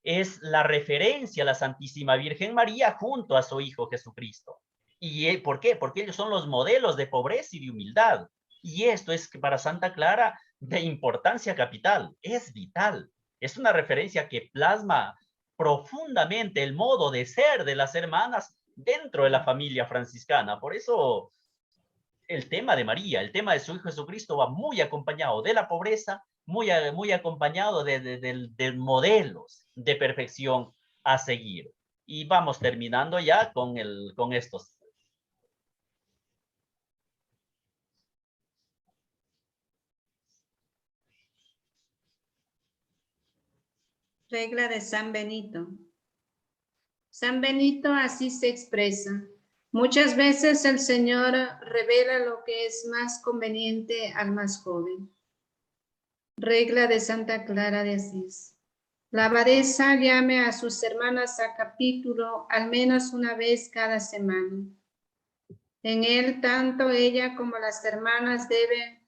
es la referencia a la Santísima Virgen María junto a su Hijo Jesucristo. ¿Y por qué? Porque ellos son los modelos de pobreza y de humildad. Y esto es para Santa Clara de importancia capital, es vital. Es una referencia que plasma profundamente el modo de ser de las hermanas dentro de la familia franciscana. Por eso el tema de María, el tema de su Hijo Jesucristo va muy acompañado de la pobreza, muy acompañado de modelos de perfección a seguir. Y vamos terminando ya con estos. Regla de San Benito. San Benito así se expresa. Muchas veces el Señor revela lo que es más conveniente al más joven. Regla de Santa Clara de Asís. La abadesa llame a sus hermanas a capítulo al menos una vez cada semana. En él tanto ella como las hermanas deben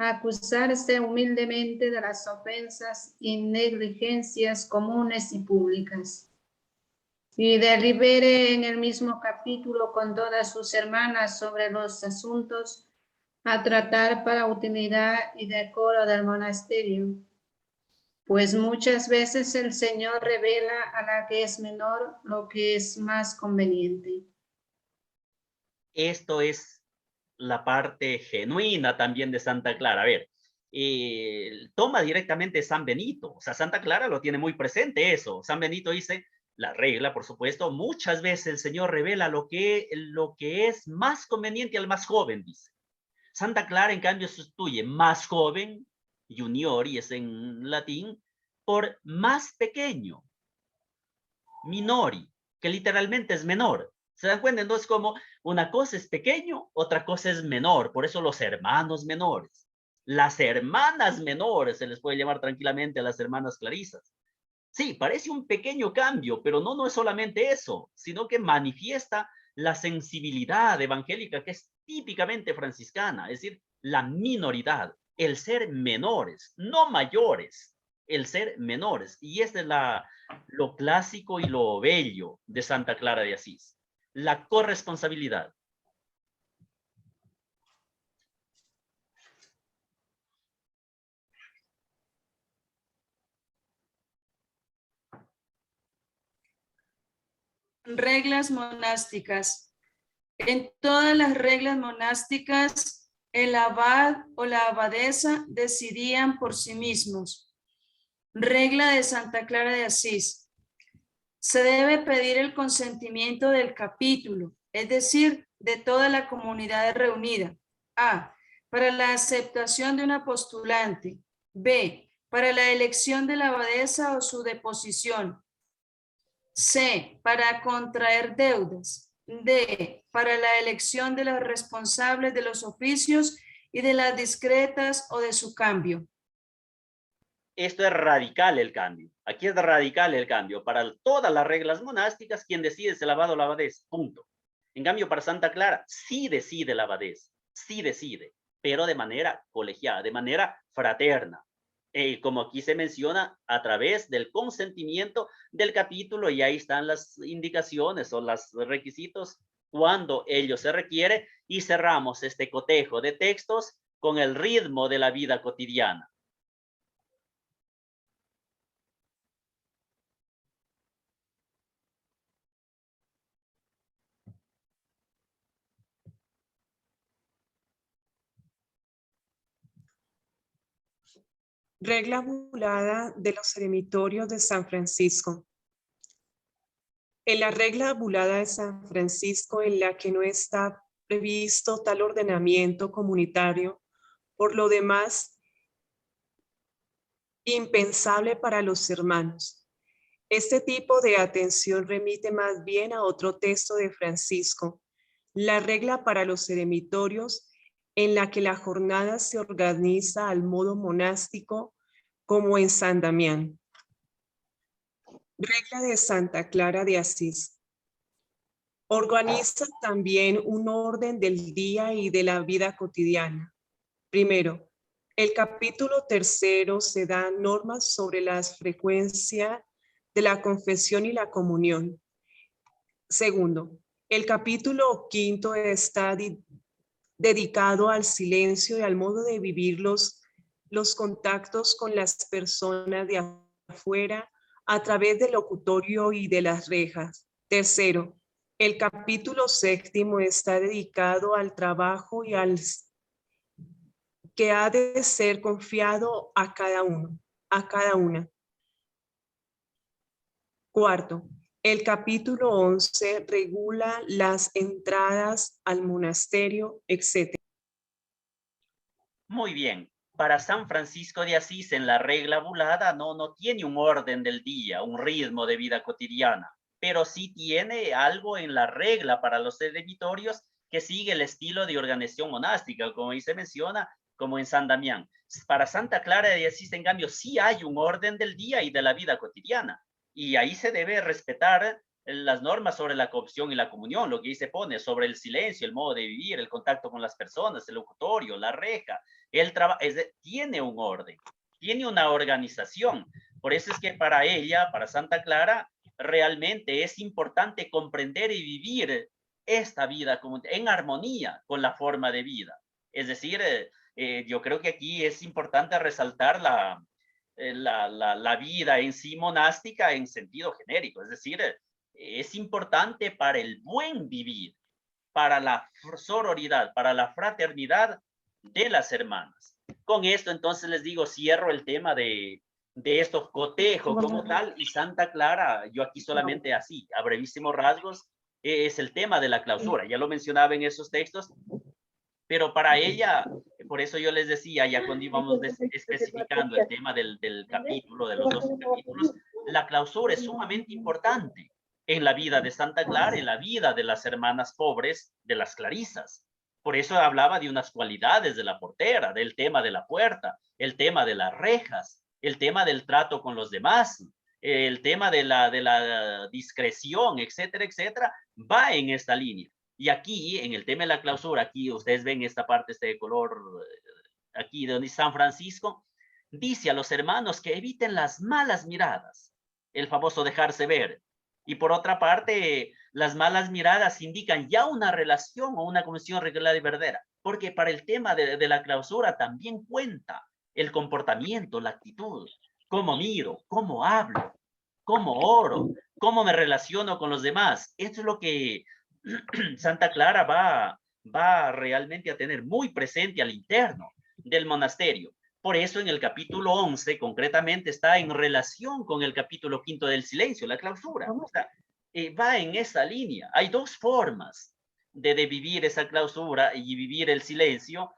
acusarse humildemente de las ofensas y negligencias comunes y públicas. Y delibere en el mismo capítulo con todas sus hermanas sobre los asuntos a tratar para utilidad y decoro del monasterio, pues muchas veces el Señor revela a la que es menor lo que es más conveniente. Esto es la parte genuina también de Santa Clara. A ver, toma directamente San Benito, o sea, Santa Clara lo tiene muy presente eso. San Benito dice, la regla, por supuesto, muchas veces el Señor revela lo que es más conveniente al más joven, dice. Santa Clara, en cambio, sustituye más joven, juniori es en latín, por más pequeño, minori, que literalmente es menor. ¿Se dan cuenta? Entonces, como una cosa es pequeño, otra cosa es menor. Por eso los hermanos menores. Las hermanas menores se les puede llamar tranquilamente a las hermanas clarisas. Sí, parece un pequeño cambio, pero no es solamente eso, sino que manifiesta la sensibilidad evangélica que es típicamente franciscana, es decir, la minoridad, el ser menores, no mayores, el ser menores. Y este es lo clásico y lo bello de Santa Clara de Asís, la corresponsabilidad. Reglas monásticas. En todas las reglas monásticas, el abad o la abadesa decidían por sí mismos. Regla de Santa Clara de Asís. Se debe pedir el consentimiento del capítulo, es decir, de toda la comunidad reunida. A. Para la aceptación de una postulante. B. Para la elección de la abadesa o su deposición. C. Para contraer deudas. D. Para la elección de los responsables de los oficios y de las discretas o de su cambio. Esto es radical el cambio. Aquí es radical el cambio. Para todas las reglas monásticas, quien decide es el abad o la abadesa, punto. En cambio, para Santa Clara, sí decide la abadesa, sí decide, pero de manera colegiada, de manera fraterna. Como aquí se menciona, a través del consentimiento del capítulo, y ahí están las indicaciones o los requisitos cuando ello se requiere, y cerramos este cotejo de textos con el ritmo de la vida cotidiana. Regla bulada de los eremitorios de San Francisco. En la regla bulada de San Francisco, en la que no está previsto tal ordenamiento comunitario, por lo demás, impensable para los hermanos. Este tipo de atención remite más bien a otro texto de Francisco, la regla para los eremitorios, en la que la jornada se organiza al modo monástico como en San Damián. Regla de Santa Clara de Asís. Organiza también un orden del día y de la vida cotidiana. Primero, el capítulo 3 se da normas sobre la frecuencia de la confesión y la comunión. Segundo, el capítulo 5 está dedicado al silencio y al modo de vivir los contactos con las personas de afuera a través del locutorio y de las rejas. Tercero, el capítulo 7 está dedicado al trabajo y al que ha de ser confiado a cada uno, a cada una. Cuarto, el capítulo 11 regula las entradas al monasterio, etc. Muy bien. Para San Francisco de Asís, en la regla bulada, no tiene un orden del día, un ritmo de vida cotidiana, pero sí tiene algo en la regla para los eremitorios que sigue el estilo de organización monástica, como ahí se menciona, como en San Damián. Para Santa Clara de Asís, en cambio, sí hay un orden del día y de la vida cotidiana. Y ahí se debe respetar las normas sobre la confesión y la comunión, lo que ahí se pone sobre el silencio, el modo de vivir, el contacto con las personas, el locutorio, la reja, el trabajo, tiene un orden, tiene una organización. Por eso es que para ella, para Santa Clara, realmente es importante comprender y vivir esta vida en armonía con la forma de vida. Es decir, yo creo que aquí es importante resaltar la vida en sí monástica en sentido genérico. Es decir, es importante para el buen vivir, para la sororidad, para la fraternidad de las hermanas. Con esto, entonces, les digo, cierro el tema de estos cotejos como tal, y Santa Clara, yo aquí solamente así, a brevísimos rasgos, es el tema de la clausura. Ya lo mencionaba en esos textos, pero para ella, por eso yo les decía, ya cuando íbamos especificando el tema del capítulo, de los 12 capítulos, la clausura es sumamente importante en la vida de Santa Clara, en la vida de las hermanas pobres, de las clarisas. Por eso hablaba de unas cualidades de la portera, del tema de la puerta, el tema de las rejas, el tema del trato con los demás, el tema de la discreción, etcétera, etcétera, va en esta línea. Y aquí, en el tema de la clausura, aquí ustedes ven esta parte, este color, aquí donde San Francisco, dice a los hermanos que eviten las malas miradas, el famoso dejarse ver. Y por otra parte, las malas miradas indican ya una relación o una conexión regular y verdadera, porque para el tema de la clausura también cuenta el comportamiento, la actitud, cómo miro, cómo hablo, cómo oro, cómo me relaciono con los demás. Esto es lo que Santa Clara va realmente a tener muy presente al interno del monasterio. Por eso en el capítulo 11 concretamente está en relación con el capítulo 5 del silencio, la clausura. O sea, va en esa línea. Hay dos formas de vivir esa clausura y vivir el silencio.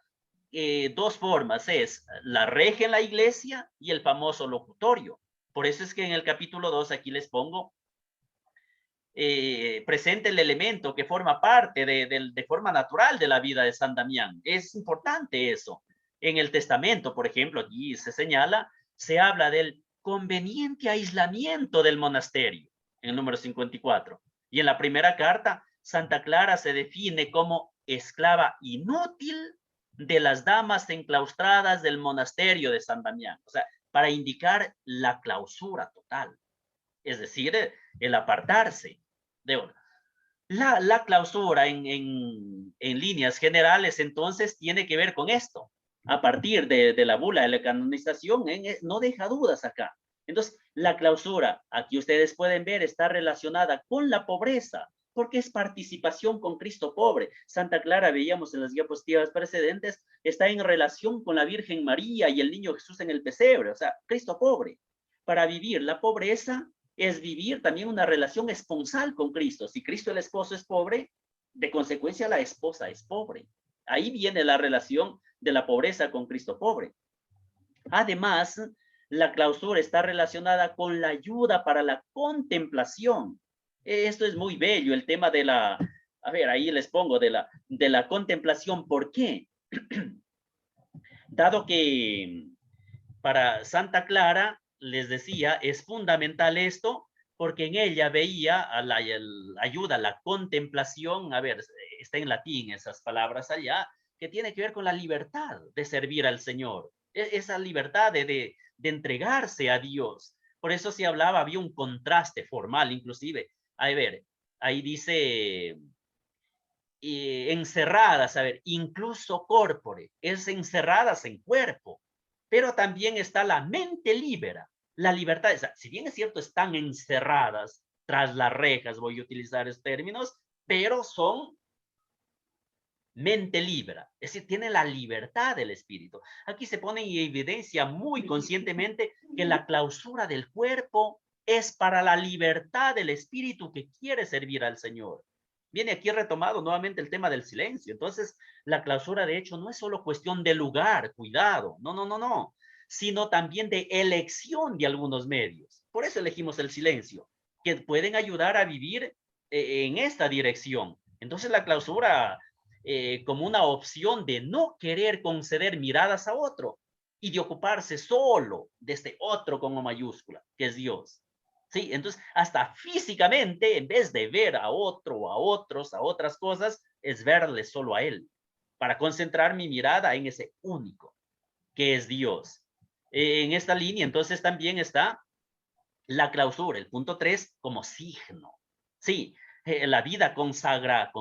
Dos formas, es la regia en la iglesia y el famoso locutorio. Por eso es que en el capítulo 2 aquí les pongo presente el elemento que forma parte de forma natural de la vida de San Damián. Es importante eso. En el testamento, por ejemplo, aquí se señala, se habla del conveniente aislamiento del monasterio, en el número 54. Y en la primera carta, Santa Clara se define como esclava inútil de las damas enclaustradas del monasterio de San Damián. O sea, para indicar la clausura total. Es decir, el apartarse de uno. La clausura en líneas generales, entonces, tiene que ver con esto. A partir de la bula de la canonización, no deja dudas acá. Entonces, la clausura, aquí ustedes pueden ver, está relacionada con la pobreza, porque es participación con Cristo pobre. Santa Clara, veíamos en las diapositivas precedentes, está en relación con la Virgen María y el niño Jesús en el pesebre, o sea, Cristo pobre. Para vivir la pobreza es vivir también una relación esponsal con Cristo. Si Cristo el esposo es pobre, de consecuencia la esposa es pobre. Ahí viene la relación de la pobreza con Cristo pobre. Además, la clausura está relacionada con la ayuda para la contemplación. Esto es muy bello, el tema de la, a ver, ahí les pongo, de la contemplación. ¿Por qué? Dado que para Santa Clara, les decía, es fundamental esto, porque en ella veía a la ayuda, la contemplación, a ver, está en latín esas palabras allá, que tiene que ver con la libertad de servir al Señor, esa libertad de entregarse a Dios. Por eso se hablaba, había un contraste formal inclusive. A ver, ahí dice encerradas, a ver, incluso corpore, es encerradas en cuerpo, pero también está la mente libre, la libertad. O sea, si bien es cierto, están encerradas tras las rejas, voy a utilizar esos términos, pero son mente libre, es decir, tiene la libertad del espíritu. Aquí se pone en evidencia muy conscientemente que la clausura del cuerpo es para la libertad del espíritu que quiere servir al Señor. Viene aquí retomado nuevamente el tema del silencio. Entonces, la clausura de hecho no es solo cuestión de lugar, cuidado, no, sino también de elección de algunos medios. Por eso elegimos el silencio, que pueden ayudar a vivir en esta dirección. Entonces, la clausura como una opción de no querer conceder miradas a otro y de ocuparse solo de este otro con mayúscula, que es Dios. Sí, entonces hasta físicamente, en vez de ver a otro, a otros, a otras cosas, es verle solo a Él, para concentrar mi mirada en ese único, que es Dios. En esta línea, entonces, también está la clausura, el punto 3, como signo. Sí, la vida consagra,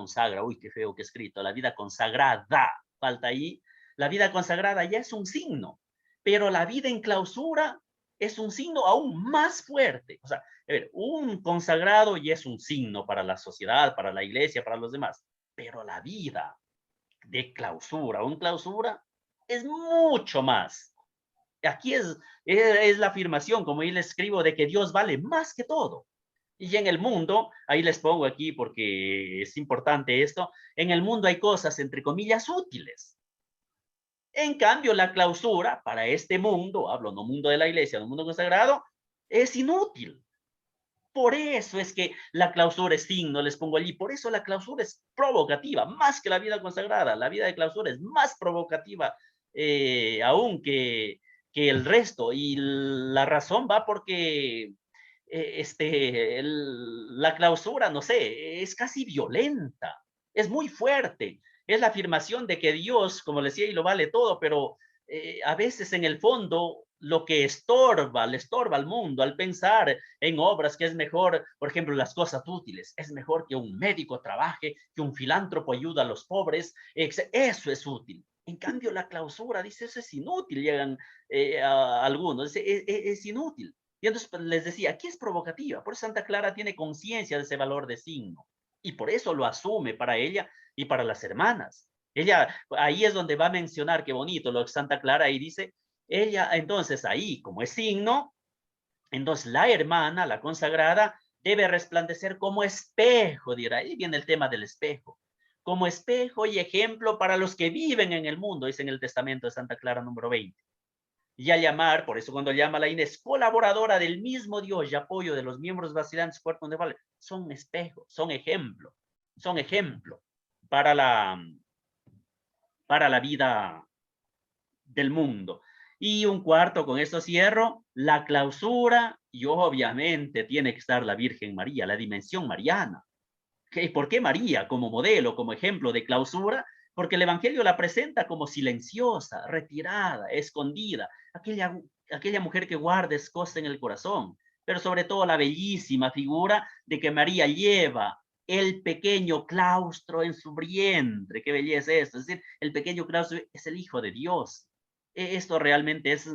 uy, qué feo que he escrito, la vida consagrada, falta ahí. La vida consagrada ya es un signo, pero la vida en clausura es un signo aún más fuerte. O sea, a ver, un consagrado ya es un signo para la sociedad, para la iglesia, para los demás, pero la vida de clausura, un clausura, es mucho más. Aquí es la afirmación, como yo les escribo, de que Dios vale más que todo. Y en el mundo, ahí les pongo aquí porque es importante esto, en el mundo hay cosas, entre comillas, útiles. En cambio, la clausura para este mundo, hablo no mundo de la iglesia, no mundo consagrado, es inútil. Por eso es que la clausura es signo, les pongo allí, por eso la clausura es provocativa, más que la vida consagrada. La vida de clausura es más provocativa aún que el resto. Y la razón va porque la clausura, no sé, es casi violenta, es muy fuerte. Es la afirmación de que Dios, como les decía, y lo vale todo, pero a veces en el fondo lo que le estorba al mundo al pensar en obras que es mejor, por ejemplo, las cosas útiles, es mejor que un médico trabaje, que un filántropo ayude a los pobres, eso es útil. En cambio, la clausura dice, eso es inútil, llegan a algunos, es inútil. Y entonces pues, les decía, aquí es provocativa, por eso Santa Clara tiene conciencia de ese valor de signo, y por eso lo asume para ella y para las hermanas. Ella, ahí es donde va a mencionar, qué bonito lo que Santa Clara ahí dice, ella, entonces ahí, como es signo, entonces la hermana, la consagrada, debe resplandecer como espejo, dirá, ahí viene el tema del espejo, como espejo y ejemplo para los que viven en el mundo, dice en el testamento de Santa Clara número 20. Y a llamar, por eso cuando llama a la Inés, colaboradora del mismo Dios y apoyo de los miembros vacilantes, cuerpo de vale, son espejo, son ejemplo para la vida del mundo. Y un cuarto, con esto cierro, la clausura, y obviamente tiene que estar la Virgen María, la dimensión mariana. ¿Por qué María como modelo, como ejemplo de clausura? Porque el Evangelio la presenta como silenciosa, retirada, escondida, aquella mujer que guarda escosta en el corazón, pero sobre todo la bellísima figura de que María lleva el pequeño claustro en su vientre. Qué belleza es esto, es decir, el pequeño claustro es el Hijo de Dios. Esto realmente es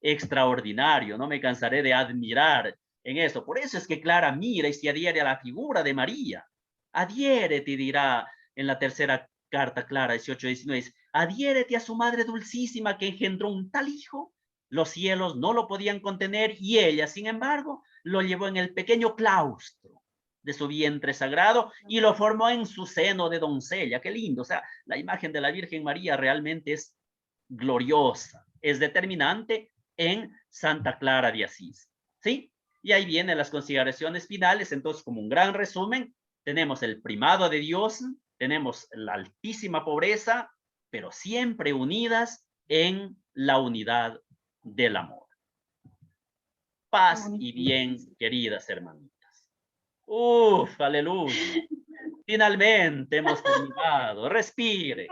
extraordinario, no me cansaré de admirar en esto. Por eso es que Clara mira y se adhiere a la figura de María. Adhiérete, dirá en la tercera carta Clara 18-19, adhiérete a su madre dulcísima que engendró un tal hijo. Los cielos no lo podían contener y ella, sin embargo, lo llevó en el pequeño claustro de su vientre sagrado y lo formó en su seno de doncella. Qué lindo, o sea, la imagen de la Virgen María realmente es gloriosa, es determinante en Santa Clara de Asís, ¿sí? Y ahí vienen las consideraciones finales. Entonces, como un gran resumen, tenemos el primado de Dios, tenemos la altísima pobreza, pero siempre unidas en la unidad del amor. Paz y bien, queridas hermanitas. Uf, aleluya. Finalmente hemos terminado. Respire.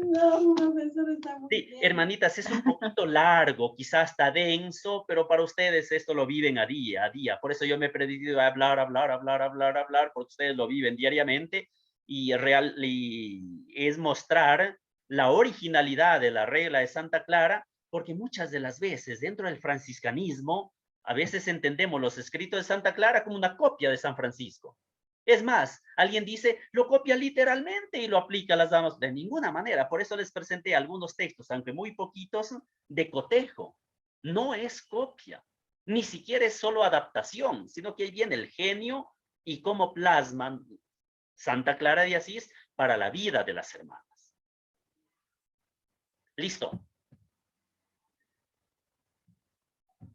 No, profesor, está muy Sí, bien. hermanitas, es un poquito largo, quizás está denso, pero para ustedes esto lo viven a día. Por eso yo me he predicho hablar, porque ustedes lo viven diariamente y es mostrar la originalidad de la regla de Santa Clara, porque muchas de las veces dentro del franciscanismo, a veces entendemos los escritos de Santa Clara como una copia de San Francisco. Es más, alguien dice, lo copia literalmente y lo aplica a las damas. De ninguna manera. Por eso les presenté algunos textos, aunque muy poquitos, de cotejo. No es copia. Ni siquiera es solo adaptación, sino que ahí viene el genio y cómo plasman Santa Clara de Asís para la vida de las hermanas. Listo.